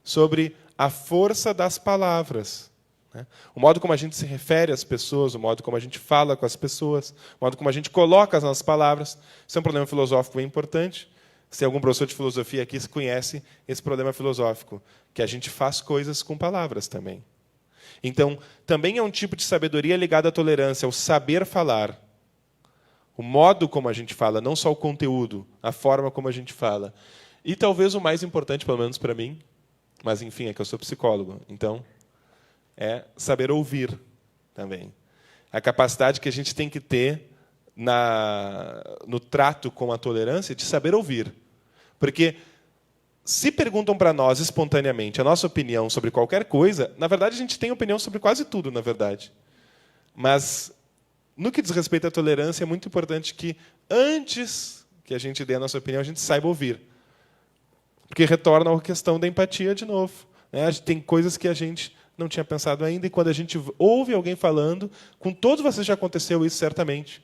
sobre a força das palavras. Né? O modo como a gente se refere às pessoas, o modo como a gente fala com as pessoas, o modo como a gente coloca as nossas palavras. Isso é um problema filosófico bem importante. Se algum professor de filosofia aqui conhece esse problema filosófico, que a gente faz coisas com palavras também. Então, também é um tipo de sabedoria ligada à tolerância, ao saber falar. O modo como a gente fala, não só o conteúdo, a forma como a gente fala. E talvez o mais importante, pelo menos para mim, mas, enfim, é que eu sou psicólogo, então, é saber ouvir também. A capacidade que a gente tem que ter no trato com a tolerância de saber ouvir. Porque se perguntam para nós espontaneamente a nossa opinião sobre qualquer coisa, na verdade a gente tem opinião sobre quase tudo, na verdade. Mas no que diz respeito à tolerância, é muito importante que antes que a gente dê a nossa opinião, a gente saiba ouvir. Porque retorna à questão da empatia de novo. Né? Tem coisas que a gente não tinha pensado ainda, e quando a gente ouve alguém falando, com todos vocês já aconteceu isso certamente,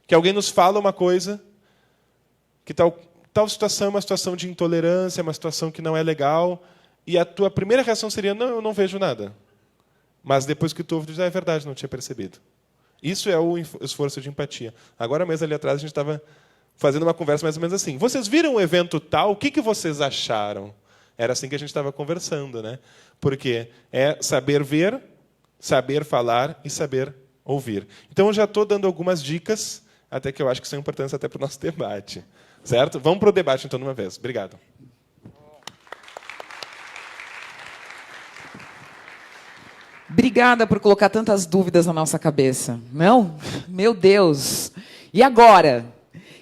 que alguém nos fala uma coisa, que tal situação é uma situação de intolerância, é uma situação que não é legal, e a tua primeira reação seria, não, eu não vejo nada. Mas depois que tu ouve, tu diz, é verdade, não tinha percebido. Isso é o esforço de empatia. Agora mesmo ali atrás a gente estava fazendo uma conversa mais ou menos assim. Vocês viram o evento tal? O que vocês acharam? Era assim que a gente estava conversando, né? Porque é saber ver, saber falar e saber ouvir. Então eu já estou dando algumas dicas, até que eu acho que são importantes até para o nosso debate. Certo? Vamos para o debate, então, de uma vez. Obrigado. Obrigada por colocar tantas dúvidas na nossa cabeça. Não? Meu Deus. E agora?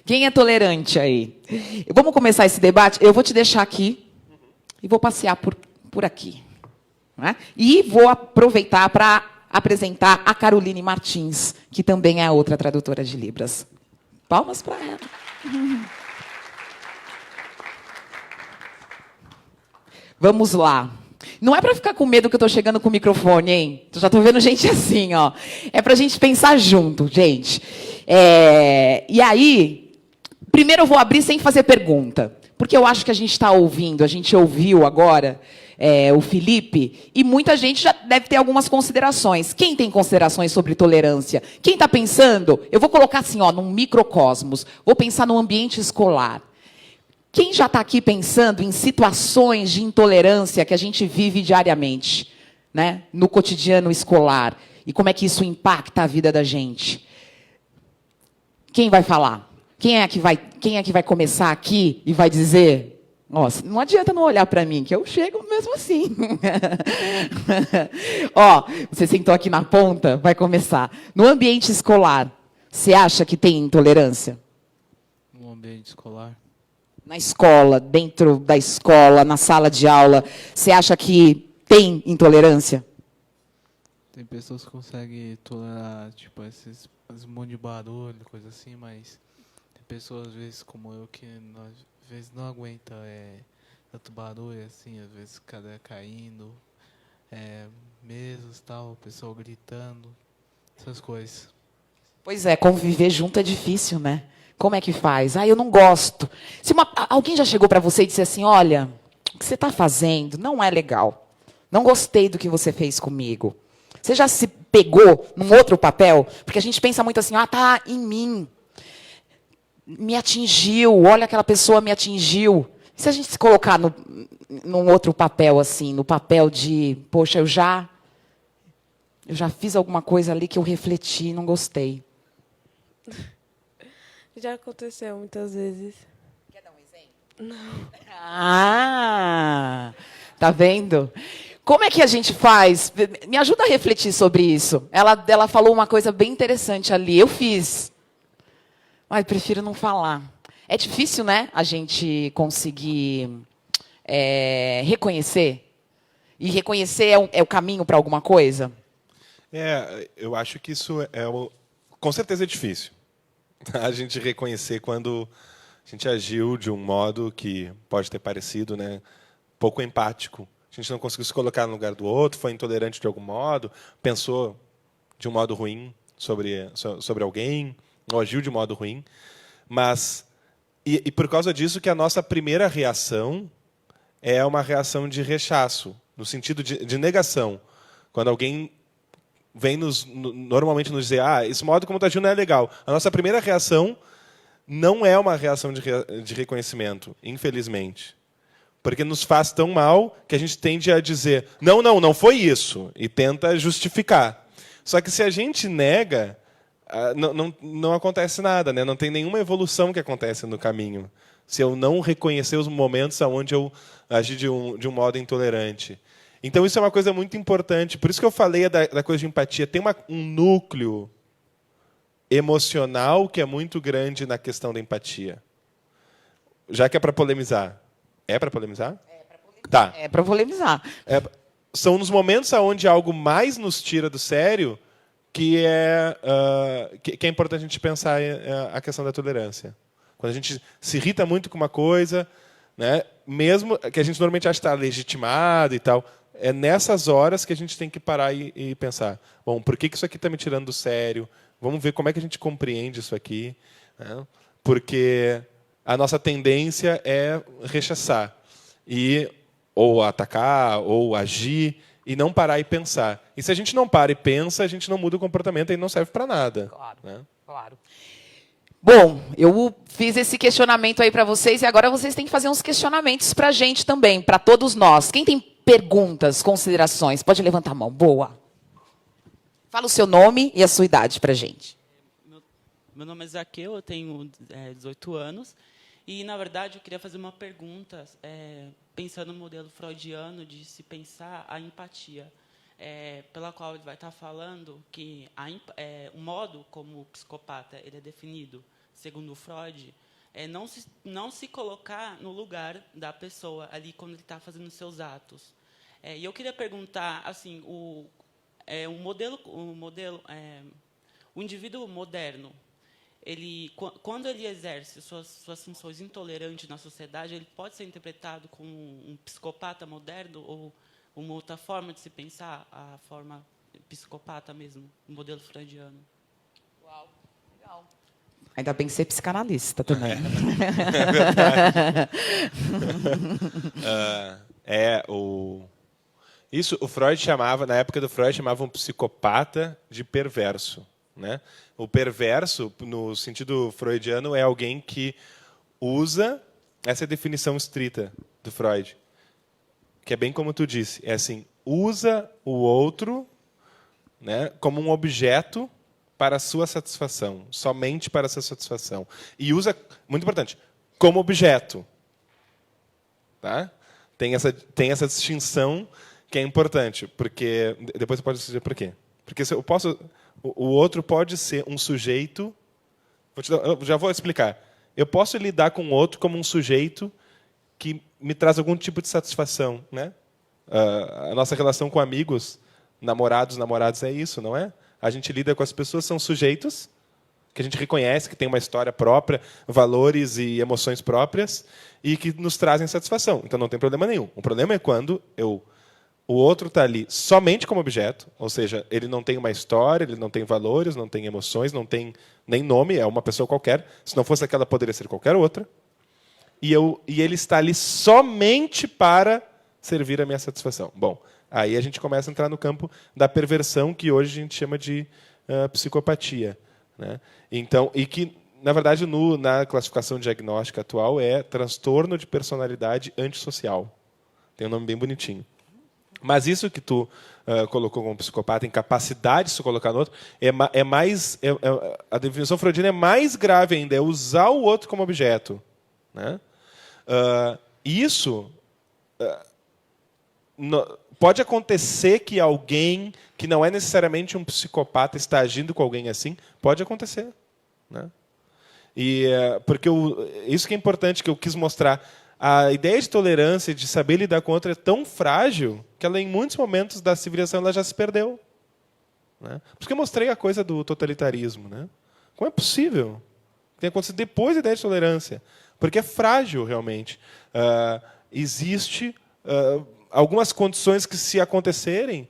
Quem é tolerante aí? Vamos começar esse debate? Eu vou te deixar aqui e vou passear por aqui. Né? E vou aproveitar para apresentar a Caroline Martins, que também é a outra tradutora de Libras. Palmas para ela. Vamos lá. Não é para ficar com medo que eu estou chegando com o microfone, hein? Já estou vendo gente assim, ó. É para a gente pensar junto, gente. E aí, Primeiro eu vou abrir sem fazer pergunta, porque eu acho que a gente ouviu agora o Felipe, e muita gente já deve ter algumas considerações. Quem tem considerações sobre tolerância? Quem está pensando? Eu vou colocar assim, num microcosmos, vou pensar no ambiente escolar. Quem já está aqui pensando em situações de intolerância que a gente vive diariamente, né, no cotidiano escolar, e como é que isso impacta a vida da gente? Quem vai falar? Quem é que vai começar aqui e vai dizer? Nossa, não adianta não olhar para mim, que eu chego mesmo assim. Você sentou aqui na ponta, vai começar. No ambiente escolar, você acha que tem intolerância? No ambiente escolar? Na escola, dentro da escola, na sala de aula, você acha que tem intolerância? Tem pessoas que conseguem tolerar, tipo, esse monte de barulho, coisa assim, mas tem pessoas, às vezes, como eu, que às vezes não aguenta tanto barulho, assim, às vezes cadeira caindo, mesas, tal, o pessoal gritando, essas coisas. Pois é, conviver junto é difícil, né? Como é que faz? Eu não gosto. Se alguém já chegou para você e disse assim, olha, o que você está fazendo não é legal. Não gostei do que você fez comigo. Você já se pegou num outro papel? Porque a gente pensa muito assim, tá em mim. Me atingiu, olha, aquela pessoa me atingiu. Se a gente se colocar num outro papel, assim, no papel de, poxa, eu já fiz alguma coisa ali que eu refleti e não gostei. Já aconteceu muitas vezes. Quer dar um exemplo? Não. Tá vendo? Como é que a gente faz? Me ajuda a refletir sobre isso. Ela falou uma coisa bem interessante ali. Eu fiz. Mas prefiro não falar. É difícil, né? A gente conseguir reconhecer. E reconhecer é o caminho para alguma coisa? Eu acho que isso com certeza é difícil. A gente reconhecer quando a gente agiu de um modo que pode ter parecido, né, pouco empático. A gente não conseguiu se colocar no lugar do outro, foi intolerante de algum modo, pensou de um modo ruim sobre alguém, ou agiu de modo ruim. Mas, e por causa disso, que a nossa primeira reação é uma reação de rechaço, no sentido de negação. Quando alguém vem normalmente nos dizer, esse modo como está agindo não é legal. A nossa primeira reação não é uma reação de reconhecimento, infelizmente. Porque nos faz tão mal que a gente tende a dizer, não foi isso, e tenta justificar. Só que se a gente nega, não acontece nada, né? Não tem nenhuma evolução que acontece no caminho. Se eu não reconhecer os momentos onde eu agi de um modo intolerante. Então, isso é uma coisa muito importante. Por isso que eu falei da coisa de empatia. Tem um núcleo emocional que é muito grande na questão da empatia. Já que é para polemizar. É para polemizar? É para polemizar. Tá. É para polemizar. São nos momentos onde algo mais nos tira do sério que é importante a gente pensar a questão da tolerância. Quando a gente se irrita muito com uma coisa, né, mesmo que a gente normalmente acha que está legitimado e tal, é nessas horas que a gente tem que parar e pensar, bom, por que isso aqui está me tirando do sério? Vamos ver como é que a gente compreende isso aqui, né? Porque a nossa tendência é rechaçar ou atacar ou agir e não parar e pensar. E se a gente não para e pensa, a gente não muda o comportamento e não serve para nada. Claro, né? Claro. Bom, eu fiz esse questionamento aí para vocês e agora vocês têm que fazer uns questionamentos para a gente também, para todos nós. Quem tem perguntas, considerações, pode levantar a mão. Boa. Fala o seu nome e a sua idade para a gente. Meu nome é Zaqueu, eu tenho 18 anos. E, na verdade, eu queria fazer uma pergunta, pensando no modelo freudiano de se pensar a empatia, pela qual ele vai estar falando que o modo como o psicopata ele é definido, segundo o Freud, é não se colocar no lugar da pessoa ali quando ele está fazendo seus atos. E eu queria perguntar, assim, o indivíduo moderno, quando ele exerce suas funções intolerantes na sociedade, ele pode ser interpretado como um psicopata moderno ou uma outra forma de se pensar, a forma psicopata mesmo, o modelo freudiano. Uau, legal. Ainda bem que você é psicanalista também. Isso o Freud chamava, na época do Freud, chamava um psicopata de perverso, né? O perverso, no sentido freudiano, é alguém que usa essa definição estrita do Freud, que é bem como tu disse, é assim, usa o outro, né, como um objeto para a sua satisfação, somente para a sua satisfação. E usa, muito importante, como objeto. Tá? Tem essa distinção que é importante, porque depois você pode dizer por quê. Porque se eu posso, o outro pode ser um sujeito. Eu já vou explicar. Eu posso lidar com o outro como um sujeito que me traz algum tipo de satisfação, né? A nossa relação com amigos, namorados é isso, não é? A gente lida com as pessoas, são sujeitos que a gente reconhece, que tem uma história própria, valores e emoções próprias, e que nos trazem satisfação. Então não tem problema nenhum. O problema é quando o outro está ali somente como objeto, ou seja, ele não tem uma história, ele não tem valores, não tem emoções, não tem nem nome, é uma pessoa qualquer. Se não fosse aquela, poderia ser qualquer outra. E ele está ali somente para servir a minha satisfação. Bom, aí a gente começa a entrar no campo da perversão, que hoje a gente chama de psicopatia, né? Então, e que, na verdade, na classificação diagnóstica atual é transtorno de personalidade antissocial. Tem um nome bem bonitinho. Mas isso que tu colocou como psicopata, incapacidade de se colocar no outro, a definição freudiana é mais grave ainda, é usar o outro como objeto, né? Isso pode acontecer que alguém que não é necessariamente um psicopata está agindo com alguém assim, pode acontecer, né? E porque isso que é importante, que eu quis mostrar. A ideia de tolerância, de saber lidar com o outro, é tão frágil que ela, em muitos momentos da civilização, ela já se perdeu, né? Por isso que eu mostrei a coisa do totalitarismo, né? Como é possível? Tem acontecido depois da ideia de tolerância, porque é frágil realmente. Existe algumas condições que, se acontecerem,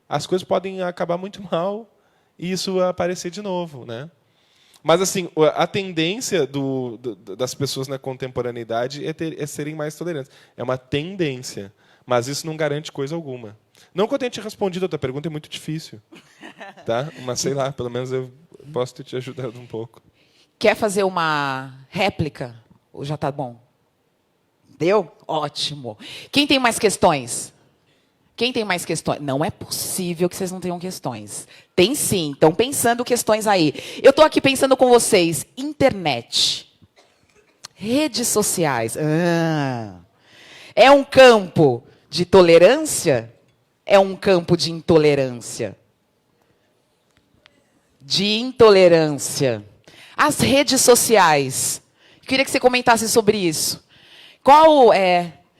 as coisas podem acabar muito mal e isso aparecer de novo, né? Mas assim, a tendência das pessoas na contemporaneidade é serem mais tolerantes. É uma tendência, mas isso não garante coisa alguma. Não que eu tenha te respondido a tua pergunta, é muito difícil, tá? Mas sei lá, pelo menos eu posso ter te ajudado um pouco. Quer fazer uma réplica? Ou já está bom? Deu? Ótimo. Quem tem mais questões? Quem tem mais questões? Não é possível que vocês não tenham questões. Tem sim. Estão pensando questões aí. Eu estou aqui pensando com vocês. Internet. Redes sociais. É um campo de tolerância? É um campo de intolerância? De intolerância. As redes sociais. Eu queria que você comentasse sobre isso.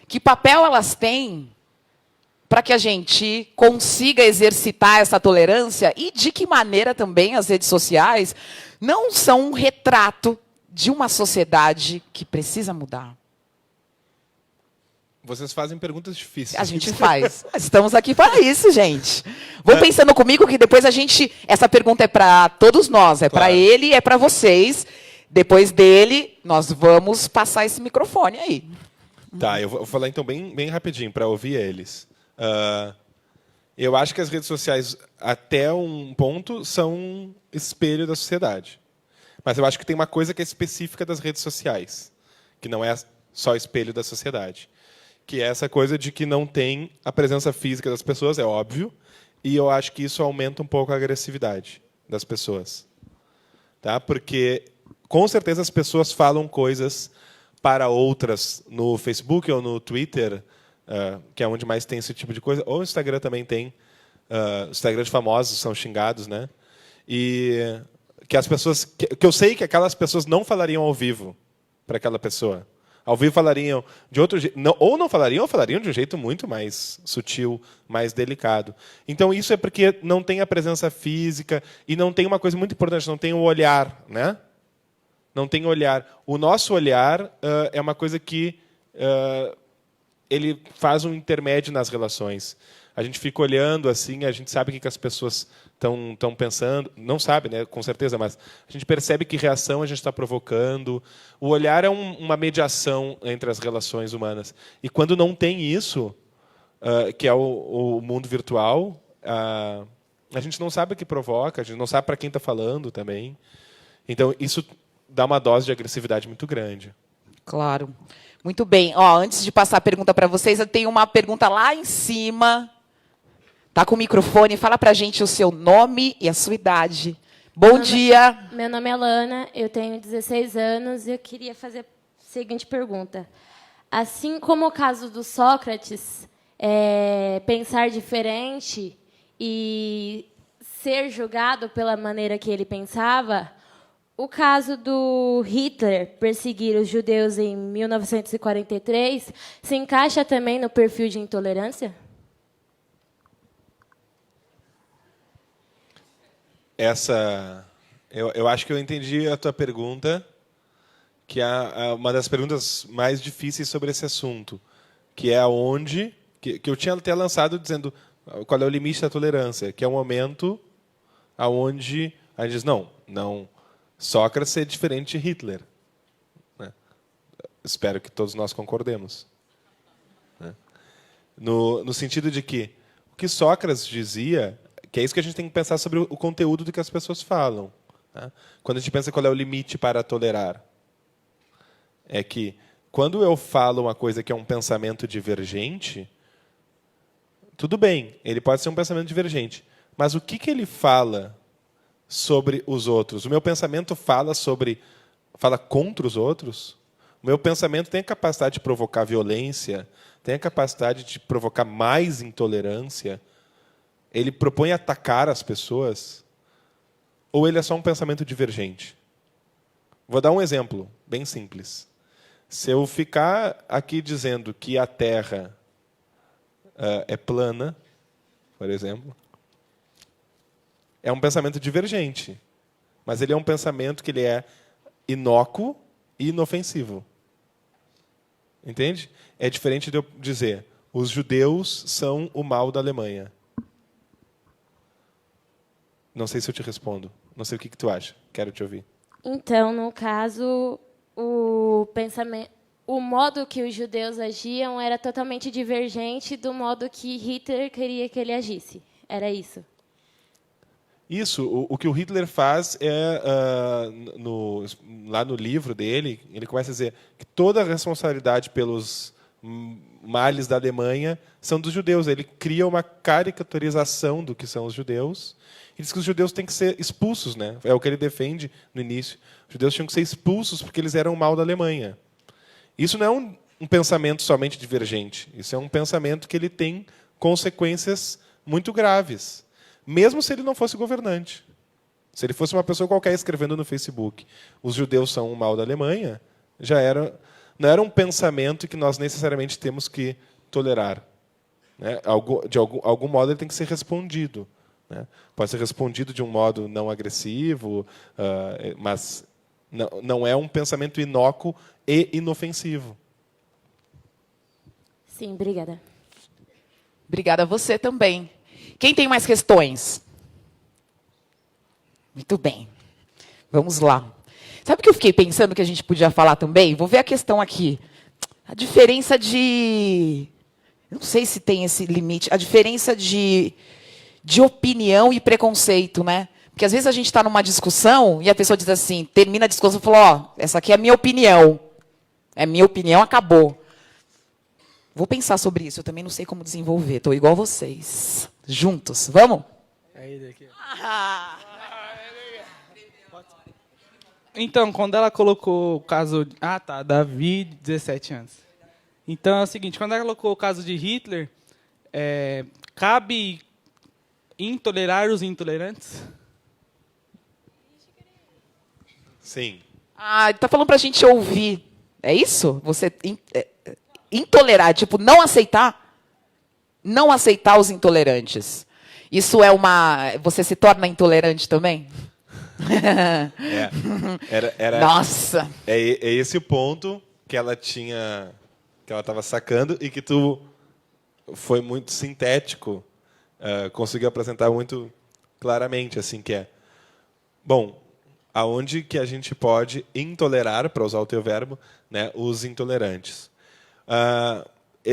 Que papel elas têm para que a gente consiga exercitar essa tolerância e de que maneira também as redes sociais não são um retrato de uma sociedade que precisa mudar? Vocês fazem perguntas difíceis. A gente faz. Estamos aqui para isso, gente. Vão pensando comigo que depois essa pergunta é para todos nós, Claro. para ele, é para vocês. Depois dele, nós vamos passar esse microfone aí. Tá, eu vou falar então bem rapidinho para ouvir eles. Eu acho que as redes sociais, até um ponto, são um espelho da sociedade. Mas eu acho que tem uma coisa que é específica das redes sociais, que não é só espelho da sociedade, que é essa coisa de que não tem a presença física das pessoas, é óbvio, e eu acho que isso aumenta um pouco a agressividade das pessoas. Tá? Porque, com certeza, as pessoas falam coisas para outras no Facebook ou no Twitter, que é onde mais tem esse tipo de coisa, ou o Instagram também tem. Instagram de famosos são xingados, né? E que as pessoas, que eu sei que aquelas pessoas não falariam ao vivo para aquela pessoa. Ao vivo falariam de outro jeito, ou não falariam, ou falariam de um jeito muito mais sutil, mais delicado. Então isso é porque não tem a presença física e não tem uma coisa muito importante, não tem o olhar, né? Não tem olhar. O nosso olhar é uma coisa que ele faz um intermédio nas relações. A gente fica olhando assim, a gente sabe o que as pessoas estão pensando. Não sabe, né, com certeza, mas a gente percebe que reação a gente está provocando. O olhar é uma mediação entre as relações humanas. E quando não tem isso, que é o mundo virtual, a gente não sabe o que provoca, a gente não sabe para quem está falando também. Então, isso dá uma dose de agressividade muito grande. Claro. Muito bem. Ó, antes de passar a pergunta para vocês, eu tenho uma pergunta lá em cima. Tá com o microfone, fala pra gente o seu nome e a sua idade. Bom dia. Meu nome é Lana, eu tenho 16 anos e eu queria fazer a seguinte pergunta. Assim como o caso do Sócrates, pensar diferente e ser julgado pela maneira que ele pensava, o caso do Hitler perseguir os judeus em 1943 se encaixa também no perfil de intolerância? Eu acho que eu entendi a tua pergunta, que é uma das perguntas mais difíceis sobre esse assunto, que é aonde que eu tinha até lançado dizendo qual é o limite da tolerância, que é o momento aonde a gente diz não, Sócrates é diferente de Hitler, né? Espero que todos nós concordemos, né? No sentido de que o que Sócrates dizia, que é isso que a gente tem que pensar sobre o conteúdo do que as pessoas falam, né? Quando a gente pensa qual é o limite para tolerar, é que quando eu falo uma coisa que é um pensamento divergente, tudo bem, ele pode ser um pensamento divergente, mas o que ele fala sobre os outros? O meu pensamento fala contra os outros? O meu pensamento tem a capacidade de provocar violência, tem a capacidade de provocar mais intolerância? Ele propõe atacar as pessoas? Ou ele é só um pensamento divergente? Vou dar um exemplo bem simples. Se eu ficar aqui dizendo que a Terra é plana, por exemplo, é um pensamento divergente, mas ele é um pensamento que ele é inócuo e inofensivo. Entende? É diferente de eu dizer os judeus são o mal da Alemanha. Não sei se eu te respondo. Não sei o que tu acha. Quero te ouvir. Então, no caso, o modo que os judeus agiam era totalmente divergente do modo que Hitler queria que ele agisse. Era isso? Isso. O que o Hitler faz é, lá no livro dele, ele começa a dizer que toda a responsabilidade pelos males da Alemanha são dos judeus. Ele cria uma caricaturização do que são os judeus. Ele diz que os judeus têm que ser expulsos, né? É o que ele defende no início. Os judeus tinham que ser expulsos porque eles eram o mal da Alemanha. Isso não é um pensamento somente divergente. Isso é um pensamento que ele tem consequências muito graves, mesmo se ele não fosse governante. Se ele fosse uma pessoa qualquer escrevendo no Facebook, os judeus são o mal da Alemanha, não era um pensamento que nós necessariamente temos que tolerar, né? De algum modo ele tem que ser respondido, né? Pode ser respondido de um modo não agressivo, mas não é um pensamento inócuo e inofensivo. Sim, obrigada. Obrigada a você também. Quem tem mais questões? Muito bem. Vamos lá. Sabe o que eu fiquei pensando que a gente podia falar também? Vou ver a questão aqui. A diferença de... Não sei se tem esse limite. A diferença de opinião e preconceito, né? Porque às vezes a gente está numa discussão e a pessoa diz assim, termina a discussão e fala, essa aqui é a minha opinião. É minha opinião, acabou. Vou pensar sobre isso, eu também não sei como desenvolver. Estou igual vocês. Juntos. Vamos? É ele aqui. Então, quando ela colocou o caso... Davi, 17 anos. Então, é o seguinte, quando ela colocou o caso de Hitler, cabe intolerar os intolerantes? Sim. Ele está falando para a gente ouvir. É isso? Você intolerar, tipo, não aceitar? Não aceitar os intolerantes. Isso é uma... Você se torna intolerante também? Era Nossa! É esse o ponto que ela tinha que ela estava sacando e que tu foi muito sintético, conseguiu apresentar muito claramente, assim, que é, bom, aonde que a gente pode intolerar, para usar o teu verbo, né, os intolerantes.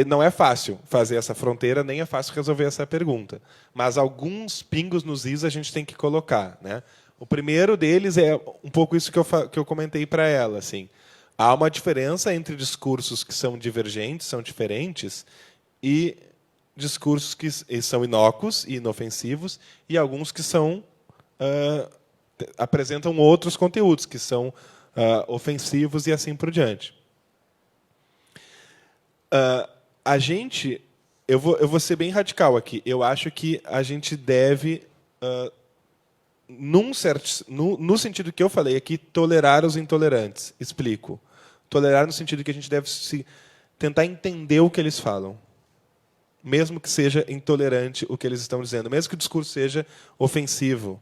Não é fácil fazer essa fronteira, nem é fácil resolver essa pergunta, mas alguns pingos nos is a gente tem que colocar, né? O primeiro deles é um pouco isso que eu comentei para ela, assim. Há uma diferença entre discursos que são divergentes, são diferentes, e discursos que são inócuos e inofensivos, e alguns que são apresentam outros conteúdos, que são ofensivos e assim por diante. Eu vou ser bem radical aqui. Eu acho que a gente deve, no sentido que eu falei aqui, tolerar os intolerantes. Explico. Tolerar no sentido que a gente deve tentar entender o que eles falam. Mesmo que seja intolerante o que eles estão dizendo. Mesmo que o discurso seja ofensivo.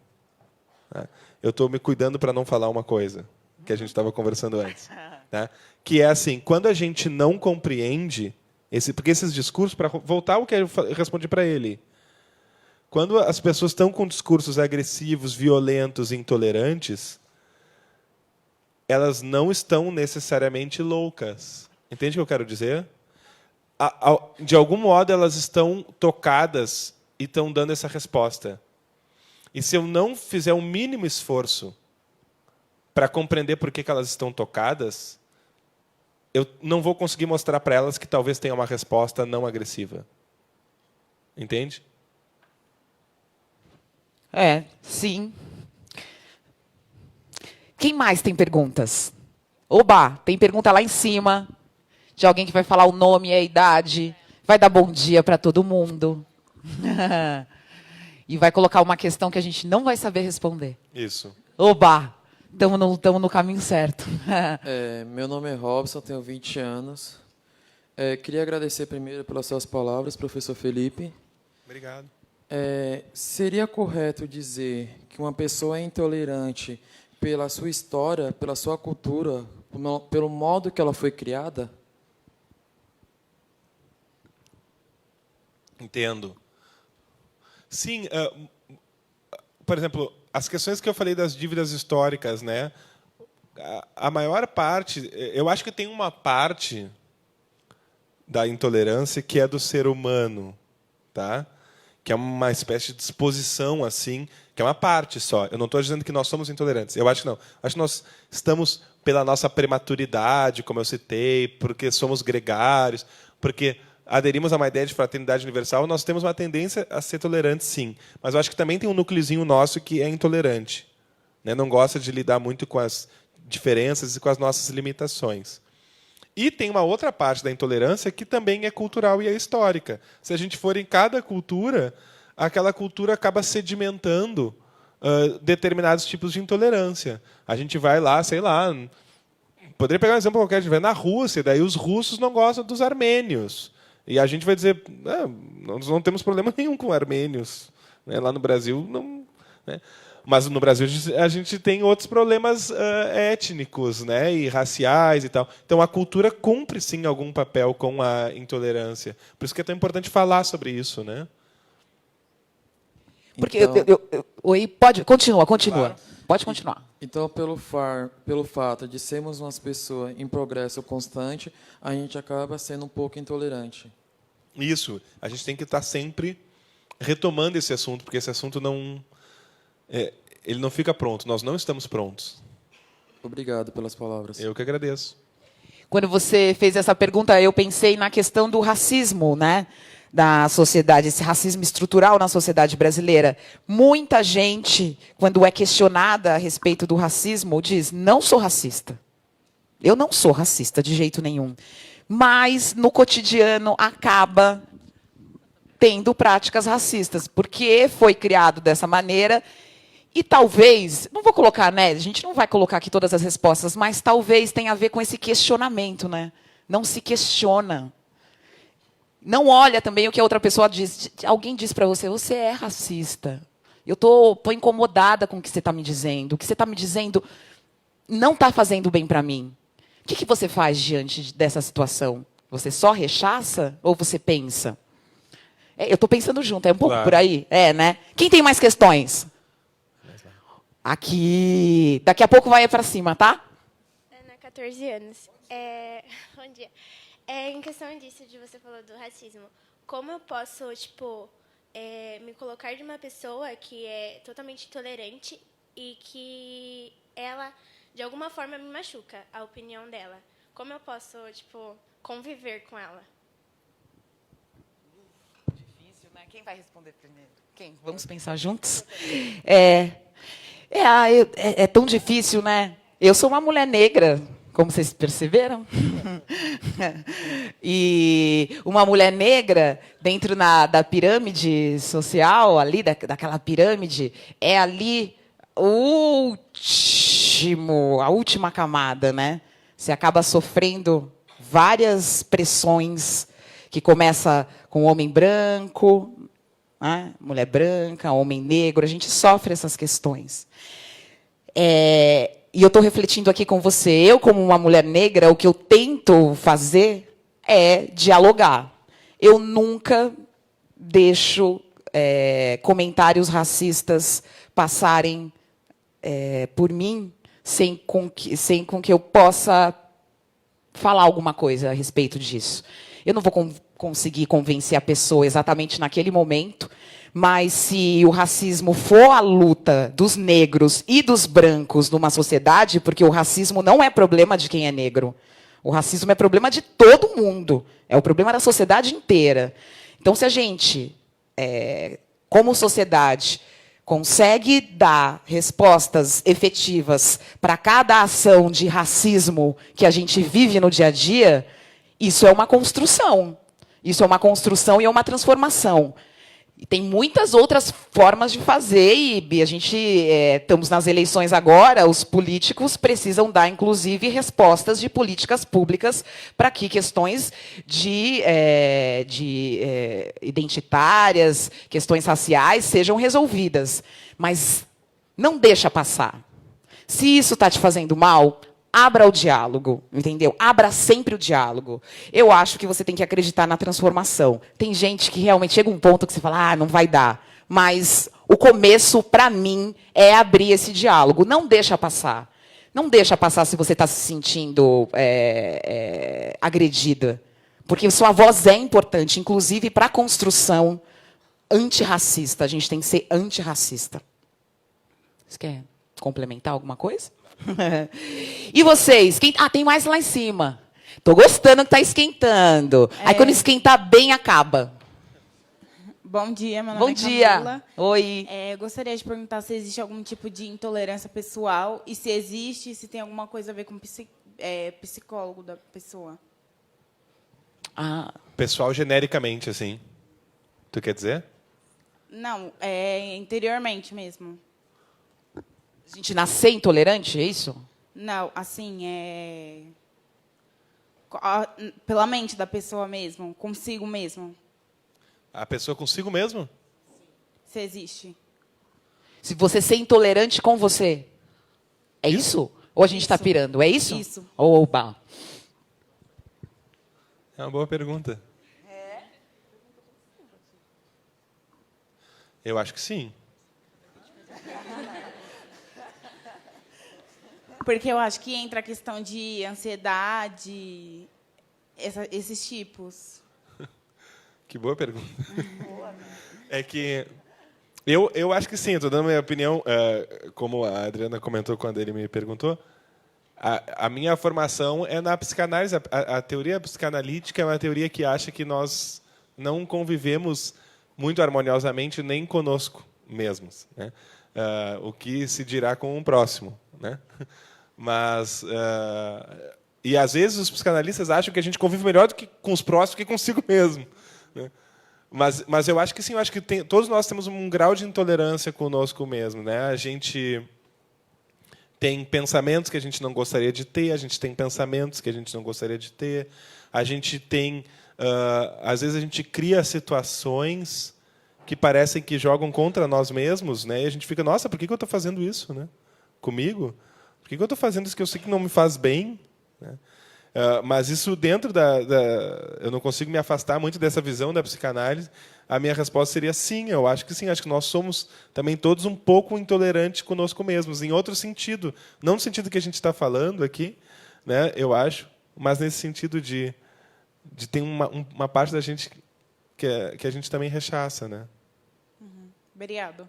Eu estou me cuidando para não falar uma coisa que a gente estava conversando antes. Né? Que é assim, quando a gente não compreende... porque esses discursos, para voltar ao que eu respondi para ele, quando as pessoas estão com discursos agressivos, violentos, intolerantes, elas não estão necessariamente loucas. Entende o que eu quero dizer? De algum modo, elas estão tocadas e estão dando essa resposta. E se eu não fizer um mínimo esforço para compreender por que elas estão tocadas, eu não vou conseguir mostrar para elas que talvez tenha uma resposta não agressiva. Entende? Sim. Quem mais tem perguntas? Oba, tem pergunta lá em cima, de alguém que vai falar o nome e a idade, vai dar bom dia para todo mundo. E vai colocar uma questão que a gente não vai saber responder. Isso. Oba! Estamos no caminho certo. Meu nome é Robson, tenho 20 anos. Queria agradecer primeiro pelas suas palavras, professor Felipe. Obrigado. Seria correto dizer que uma pessoa é intolerante pela sua história, pela sua cultura, pelo modo que ela foi criada? Entendo. Sim, por exemplo, as questões que eu falei das dívidas históricas, né? A maior parte, eu acho que tem uma parte da intolerância que é do ser humano, tá? Que é uma espécie de disposição assim, que é uma parte só. Eu não estou dizendo que nós somos intolerantes. Eu acho que não. Acho que nós estamos pela nossa prematuridade, como eu citei, porque somos gregários, porque aderimos a uma ideia de fraternidade universal, nós temos uma tendência a ser tolerantes, sim. Mas eu acho que também tem um núcleozinho nosso que é intolerante, né? Não gosta de lidar muito com as diferenças e com as nossas limitações. E tem uma outra parte da intolerância que também é cultural e é histórica. Se a gente for em cada cultura, aquela cultura acaba sedimentando determinados tipos de intolerância. A gente vai lá, sei lá... Poderia pegar um exemplo qualquer, a gente vai na Rússia, daí os russos não gostam dos armênios. E a gente vai dizer, nós não temos problema nenhum com armênios. Né? Lá no Brasil, não... Né? Mas no Brasil a gente tem outros problemas étnicos, né? E raciais e tal. Então a cultura cumpre, sim, algum papel com a intolerância. Por isso que é tão importante falar sobre isso, né? Porque Oi, continua. Claro. Pode continuar. Então, pelo fato de sermos umas pessoas em progresso constante, a gente acaba sendo um pouco intolerante. Isso. A gente tem que estar sempre retomando esse assunto, porque esse assunto ele não fica pronto. Nós não estamos prontos. Obrigado pelas palavras. Eu que agradeço. Quando você fez essa pergunta, eu pensei na questão do racismo, né? Da sociedade, esse racismo estrutural na sociedade brasileira. Muita gente, quando é questionada a respeito do racismo, diz, não sou racista. Eu não sou racista de jeito nenhum. Mas, no cotidiano, acaba tendo práticas racistas, porque foi criado dessa maneira e talvez, não vou colocar, né? A gente não vai colocar aqui todas as respostas, mas talvez tenha a ver com esse questionamento, né? Não se questiona. Não olha também o que a outra pessoa diz. Alguém diz para você, você é racista. Eu tô incomodada com o que você está me dizendo. O que você está me dizendo não está fazendo bem para mim. O que você faz diante dessa situação? Você só rechaça ou você pensa? Eu estou pensando junto, é um pouco Claro. por aí? É, né? Quem tem mais questões? Aqui. Daqui a pouco vai para cima, tá? Ana, 14 anos. Bom dia. Em questão disso de você falou do racismo, como eu posso, tipo, me colocar de uma pessoa que é totalmente intolerante e que ela, de alguma forma, me machuca, a opinião dela? Como eu posso, tipo, conviver com ela? Difícil, né? Quem vai responder primeiro? Quem? Vamos pensar juntos? É tão difícil, né? Eu sou uma mulher negra, como vocês perceberam. E uma mulher negra, dentro da pirâmide social, ali, daquela pirâmide, é ali a última camada, né? Você acaba sofrendo várias pressões, que começa com o homem branco, né? Mulher branca, homem negro, a gente sofre essas questões. E eu estou refletindo aqui com você. Eu, como uma mulher negra, o que eu tento fazer é dialogar. Eu nunca deixo comentários racistas passarem por mim sem com que eu possa falar alguma coisa a respeito disso. Eu não vou conseguir convencer a pessoa exatamente naquele momento, mas se o racismo for a luta dos negros e dos brancos numa sociedade, porque o racismo não é problema de quem é negro, o racismo é problema de todo mundo, é o problema da sociedade inteira. Então, se a gente, como sociedade, consegue dar respostas efetivas para cada ação de racismo que a gente vive no dia a dia, isso é uma construção. Isso é uma construção e é uma transformação. E tem muitas outras formas de fazer, e a gente estamos nas eleições agora, os políticos precisam dar, inclusive, respostas de políticas públicas para que questões identitárias, questões raciais sejam resolvidas. Mas não deixa passar. Se isso está te fazendo mal, abra o diálogo, entendeu? Abra sempre o diálogo. Eu acho que você tem que acreditar na transformação. Tem gente que realmente chega um ponto que você fala, não vai dar. Mas o começo, para mim, é abrir esse diálogo. Não deixa passar. Não deixa passar se você está se sentindo agredida. Porque sua voz é importante, inclusive para a construção antirracista. A gente tem que ser antirracista. Você quer complementar alguma coisa? E vocês? Tem mais lá em cima. Tô gostando que tá esquentando. Aí quando esquentar bem, acaba. Bom dia, meu nome Bom é dia. Camila. Oi. Gostaria de perguntar se existe algum tipo de intolerância pessoal e se existe, se tem alguma coisa a ver com psicólogo da pessoa. Pessoal, genericamente, assim. Tu quer dizer? Não, interiormente mesmo. A gente nascer intolerante, é isso? Não, assim, pela mente da pessoa mesmo, consigo mesmo. A pessoa consigo mesmo? Se existe. Se você ser intolerante com você. É isso? Ou a gente está pirando? É isso? Isso. Oba. É uma boa pergunta. Eu acho que sim. Porque eu acho que entra a questão de ansiedade, esses tipos. Que boa pergunta. É que eu acho que sim, estou dando minha opinião, como a Adriana comentou quando ele me perguntou. A minha formação é na psicanálise. A teoria psicanalítica é uma teoria que acha que nós não convivemos muito harmoniosamente nem conosco mesmos, né? O que se dirá com o próximo, né? Mas e às vezes os psicanalistas acham que a gente convive melhor do que com os próximos que consigo mesmo, né? Mas eu acho que sim, eu acho que todos nós temos um grau de intolerância conosco mesmo, né? A gente tem pensamentos que a gente não gostaria de ter, a gente tem pensamentos que a gente não gostaria de ter, a gente tem às vezes a gente cria situações que parecem que jogam contra nós mesmos, né? E a gente fica, nossa, por que eu estou fazendo isso, né? Comigo? Por que eu estou fazendo isso que eu sei que não me faz bem, né? Mas isso dentro eu não consigo me afastar muito dessa visão da psicanálise. A minha resposta seria sim, eu acho que sim. Acho que nós somos também todos um pouco intolerantes conosco mesmos, em outro sentido. Não no sentido que a gente está falando aqui, né, eu acho, mas nesse sentido de ter uma parte da gente que a gente também rechaça. Né? Obrigado.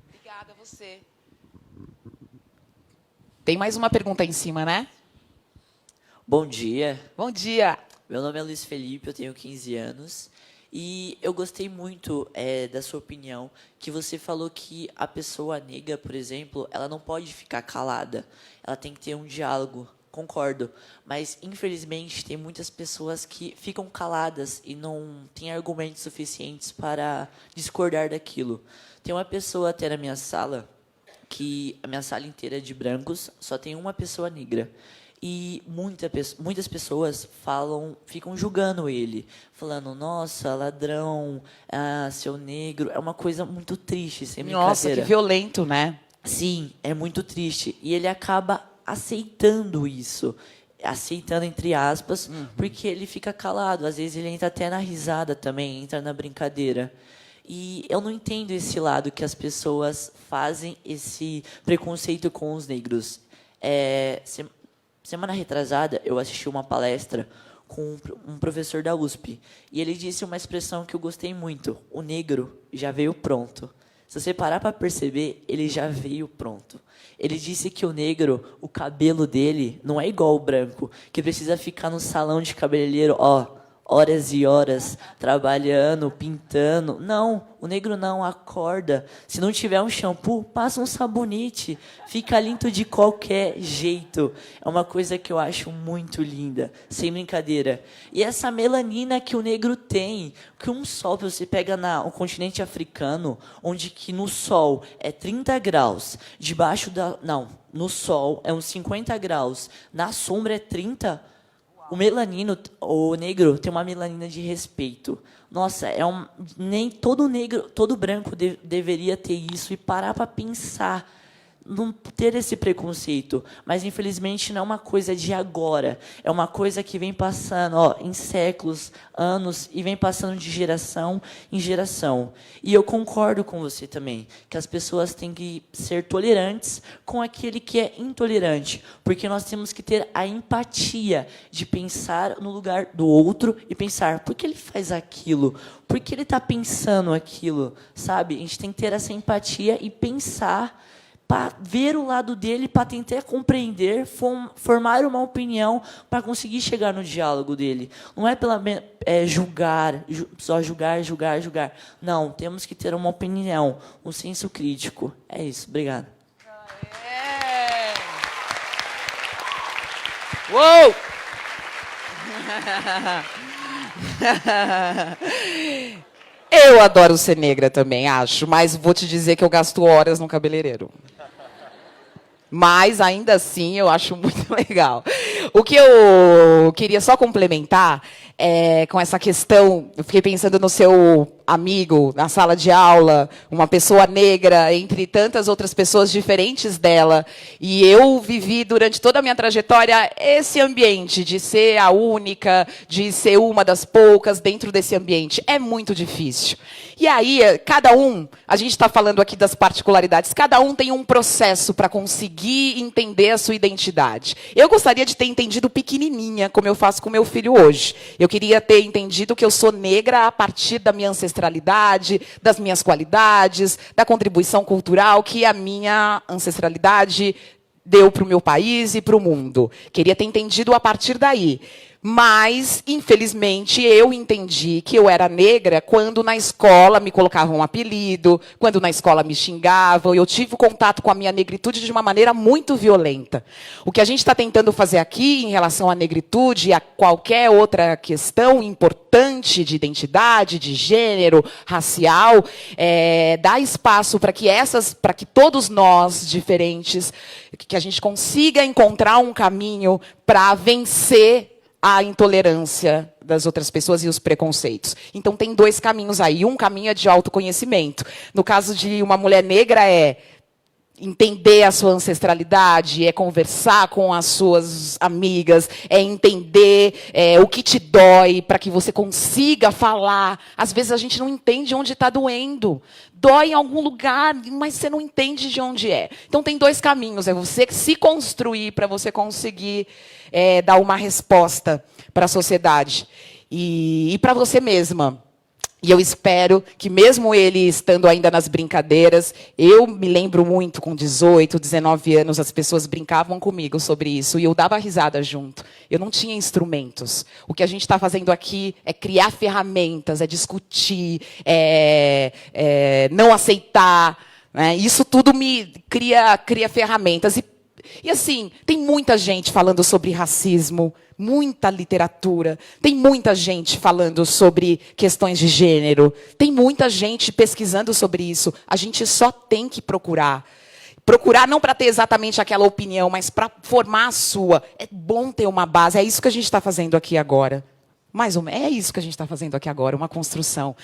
Obrigada a você. Tem mais uma pergunta aí em cima, né? Bom dia. Bom dia. Meu nome é Luiz Felipe, eu tenho 15 anos. E eu gostei muito da sua opinião, que você falou que a pessoa negra, por exemplo, ela não pode ficar calada. Ela tem que ter um diálogo. Concordo. Mas, infelizmente, tem muitas pessoas que ficam caladas e não têm argumentos suficientes para discordar daquilo. Tem uma pessoa até na minha sala, que a minha sala inteira é de brancos, só tem uma pessoa negra. E muitas pessoas ficam julgando ele, falando, nossa, ladrão, seu negro. É uma coisa muito triste, sem brincadeira. Nossa, que violento, né? Sim, é muito triste. E ele acaba aceitando isso, aceitando entre aspas, porque ele fica calado. Às vezes ele entra até na risada também, entra na brincadeira. E eu não entendo esse lado que as pessoas fazem esse preconceito com os negros. Semana retrasada, eu assisti uma palestra com um professor da USP. E ele disse uma expressão que eu gostei muito. O negro já veio pronto. Se você parar para perceber, ele já veio pronto. Ele disse que o negro, o cabelo dele, não é igual ao branco, que precisa ficar no salão de cabeleireiro, horas e horas, trabalhando, pintando. Não, o negro não, acorda. Se não tiver um shampoo, passa um sabonete. Fica limpo de qualquer jeito. É uma coisa que eu acho muito linda, sem brincadeira. E essa melanina que o negro tem, que um sol, você pega no continente africano, onde que no sol é 30 graus, no sol é uns 50 graus, na sombra é 30. O negro tem uma melanina de respeito. Nossa, nem todo negro, todo branco deveria ter isso e parar para pensar, não ter esse preconceito. Mas, infelizmente, não é uma coisa de agora. É uma coisa que vem passando em séculos, anos, e vem passando de geração em geração. E eu concordo com você também, que as pessoas têm que ser tolerantes com aquele que é intolerante, porque nós temos que ter a empatia de pensar no lugar do outro e pensar, por que ele faz aquilo? Por que ele está pensando aquilo? Sabe? A gente tem que ter essa empatia e pensar, para ver o lado dele, para tentar compreender, formar uma opinião para conseguir chegar no diálogo dele. Não é julgar, só julgar. Não, temos que ter uma opinião, um senso crítico. É isso, obrigado. Uou! Eu adoro ser negra também, acho, mas vou te dizer que eu gasto horas no cabeleireiro. Mas, ainda assim, eu acho muito legal. O que eu queria só complementar com essa questão, eu fiquei pensando no seu amigo na sala de aula, uma pessoa negra, entre tantas outras pessoas diferentes dela. E eu vivi, durante toda a minha trajetória, esse ambiente de ser a única, de ser uma das poucas dentro desse ambiente. É muito difícil. E aí, a gente está falando aqui das particularidades, cada um tem um processo para conseguir entender a sua identidade. Eu gostaria de ter entendido pequenininha, como eu faço com meu filho hoje. Eu queria ter entendido que eu sou negra a partir da minha ancestralidade, das minhas qualidades, da contribuição cultural que a minha ancestralidade deu para o meu país e para o mundo. Queria ter entendido a partir daí. Mas, infelizmente, eu entendi que eu era negra quando na escola me colocavam um apelido, quando na escola me xingavam. Eu tive contato com a minha negritude de uma maneira muito violenta. O que a gente está tentando fazer aqui em relação à negritude e a qualquer outra questão importante de identidade, de gênero, racial, dar espaço para que todos nós, diferentes, que a gente consiga encontrar um caminho para vencer a intolerância das outras pessoas e os preconceitos. Então, tem dois caminhos aí. Um caminho é de autoconhecimento. No caso de uma mulher negra, entender a sua ancestralidade, é conversar com as suas amigas, é entender o que te dói, para que você consiga falar. Às vezes a gente não entende onde está doendo. Dói em algum lugar, mas você não entende de onde é. Então tem 2 caminhos. É você se construir para você conseguir dar uma resposta para a sociedade. E para você mesma. E eu espero que, mesmo ele estando ainda nas brincadeiras, eu me lembro muito, com 18, 19 anos, as pessoas brincavam comigo sobre isso, e eu dava risada junto. Eu não tinha instrumentos. O que a gente está fazendo aqui é criar ferramentas, é discutir, não aceitar. Né? Isso tudo me cria ferramentas. E assim, tem muita gente falando sobre racismo, muita literatura, tem muita gente falando sobre questões de gênero, tem muita gente pesquisando sobre isso. A gente só tem que procurar. Procurar não para ter exatamente aquela opinião, mas para formar a sua. É bom ter uma base. É isso que a gente está fazendo aqui agora. Mais ou menos, é isso que a gente está fazendo aqui agora, uma construção.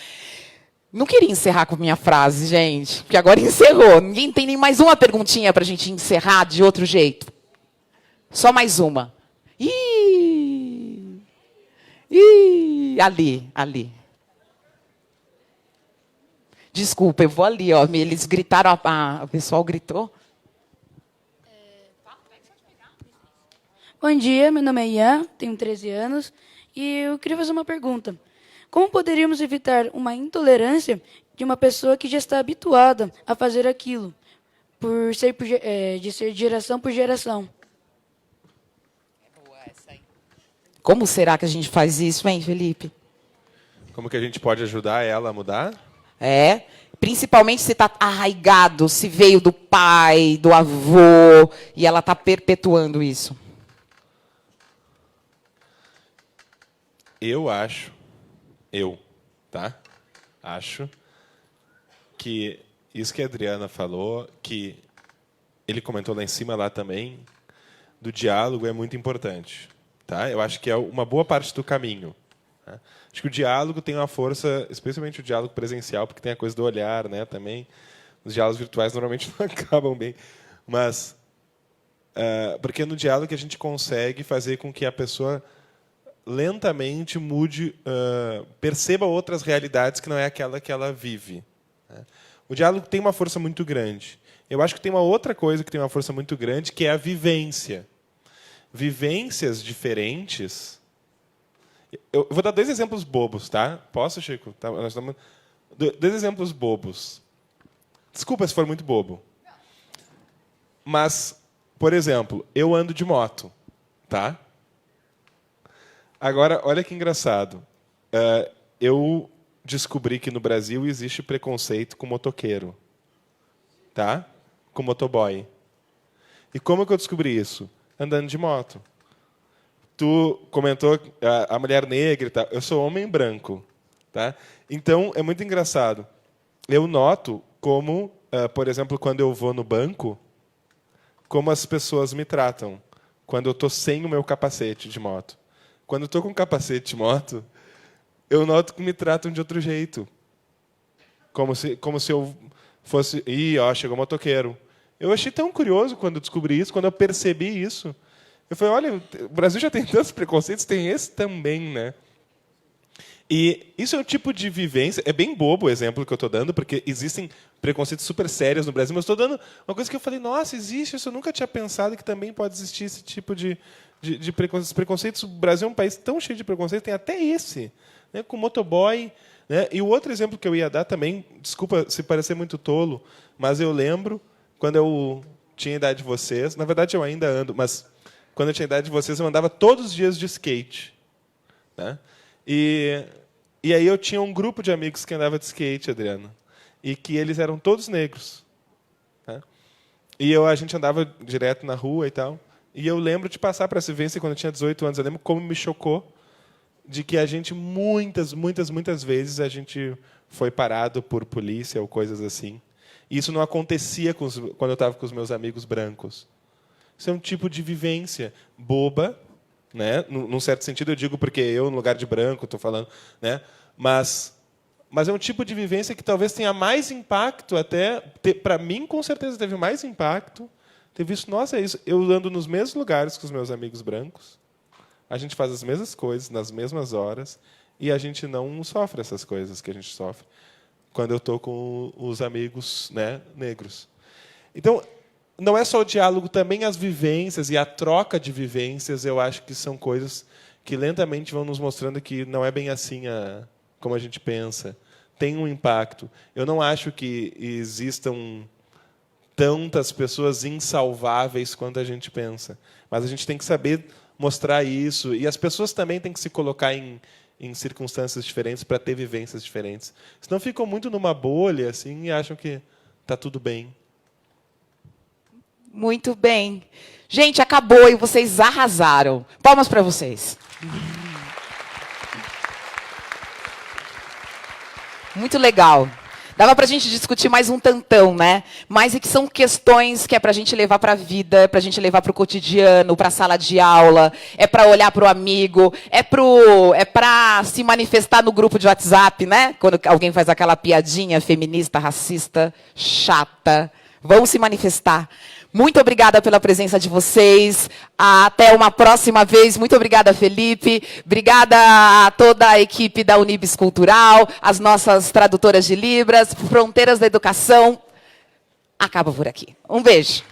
Não queria encerrar com minha frase, gente, porque agora encerrou. Ninguém tem nem mais uma perguntinha para a gente encerrar de outro jeito. Só mais uma. Ali. Desculpa, eu vou ali, ó. Eles gritaram, o pessoal gritou. Bom dia, meu nome é Ian, tenho 13 anos, e eu queria fazer uma pergunta. Como poderíamos evitar uma intolerância de uma pessoa que já está habituada a fazer aquilo, de ser de geração por geração? Como será que a gente faz isso, hein, Felipe? Como que a gente pode ajudar ela a mudar? Principalmente se está arraigado, se veio do pai, do avô, e ela está perpetuando isso. Acho que isso que a Adriana falou, que ele comentou lá em cima lá também, do diálogo é muito importante. Tá? Eu acho que é uma boa parte do caminho. Tá? Acho que o diálogo tem uma força, especialmente o diálogo presencial, porque tem a coisa do olhar, né, também. Os diálogos virtuais normalmente não acabam bem. Mas, porque no diálogo a gente consegue fazer com que a pessoa lentamente mude, perceba outras realidades que não é aquela que ela vive. Né? O diálogo tem uma força muito grande. Eu acho que tem uma outra coisa que tem uma força muito grande, que é a vivência. Vivências diferentes. Eu vou dar 2 exemplos bobos, tá? Posso, Chico? Tá, nós estamos... 2 exemplos bobos. Desculpa se for muito bobo. Mas, por exemplo, eu ando de moto, tá? Agora, olha que engraçado. Eu descobri que no Brasil existe preconceito com motoqueiro, tá? Com motoboy. E como que eu descobri isso? Andando de moto. Tu comentou a mulher negra e tal. Eu sou homem branco, tá? Então é muito engraçado. Eu noto como, por exemplo, quando eu vou no banco, como as pessoas me tratam quando eu estou sem o meu capacete de moto. Quando eu estou com capacete de moto, eu noto que me tratam de outro jeito, como se eu fosse, chegou o motoqueiro. Eu achei tão curioso quando eu descobri isso, quando eu percebi isso. Eu falei, olha, o Brasil já tem tantos preconceitos, tem esse também, né? E isso é um tipo de vivência, é bem bobo o exemplo que eu estou dando, porque existem preconceitos super sérios no Brasil, mas estou dando uma coisa que eu falei, nossa, existe isso, eu nunca tinha pensado que também pode existir esse tipo de preconceitos. O Brasil é um país tão cheio de preconceitos, tem até esse, né, com motoboy. Né? E o outro exemplo que eu ia dar também, desculpa se parecer muito tolo, mas eu lembro, quando eu tinha a idade de vocês, na verdade eu ainda ando, mas quando eu tinha a idade de vocês, eu andava todos os dias de skate. Né? E aí eu tinha um grupo de amigos que andava de skate, Adriano, e que eles eram todos negros. Né? E a gente andava direto na rua e tal. E eu lembro de passar para essa vivência quando eu tinha 18 anos. Eu lembro como me chocou de que a gente, muitas vezes, a gente foi parado por polícia ou coisas assim. E isso não acontecia quando eu estava com os meus amigos brancos. Isso é um tipo de vivência boba, né? Num certo sentido, eu digo porque eu, no lugar de branco, estou falando, né? Mas mas é um tipo de vivência que talvez tenha mais impacto até... Para mim, com certeza, teve mais impacto ter visto, nossa, é isso. Eu ando nos mesmos lugares que os meus amigos brancos, a gente faz as mesmas coisas, nas mesmas horas, e a gente não sofre essas coisas que a gente sofre quando eu estou com os amigos, né, negros. Então, não é só o diálogo, também as vivências e a troca de vivências, eu acho que são coisas que lentamente vão nos mostrando que não é bem assim como a gente pensa. Tem um impacto. Eu não acho que existam tantas pessoas insalváveis quanto a gente pensa. Mas a gente tem que saber mostrar isso. E as pessoas também têm que se colocar em circunstâncias diferentes para ter vivências diferentes. Senão ficam muito numa bolha assim, e acham que está tudo bem. Muito bem. Gente, acabou e vocês arrasaram. Palmas para vocês. Muito legal. Dava para a gente discutir mais um tantão, né? Mas é que são questões que é para a gente levar para a vida, é para a gente levar para o cotidiano, para a sala de aula, é para olhar para o amigo, é para se manifestar no grupo de WhatsApp, né? Quando alguém faz aquela piadinha feminista, racista, chata. Vão se manifestar. Muito obrigada pela presença de vocês. Até uma próxima vez. Muito obrigada, Felipe. Obrigada a toda a equipe da Unibis Cultural, as nossas tradutoras de Libras, Fronteiras da Educação. Acaba por aqui. Um beijo.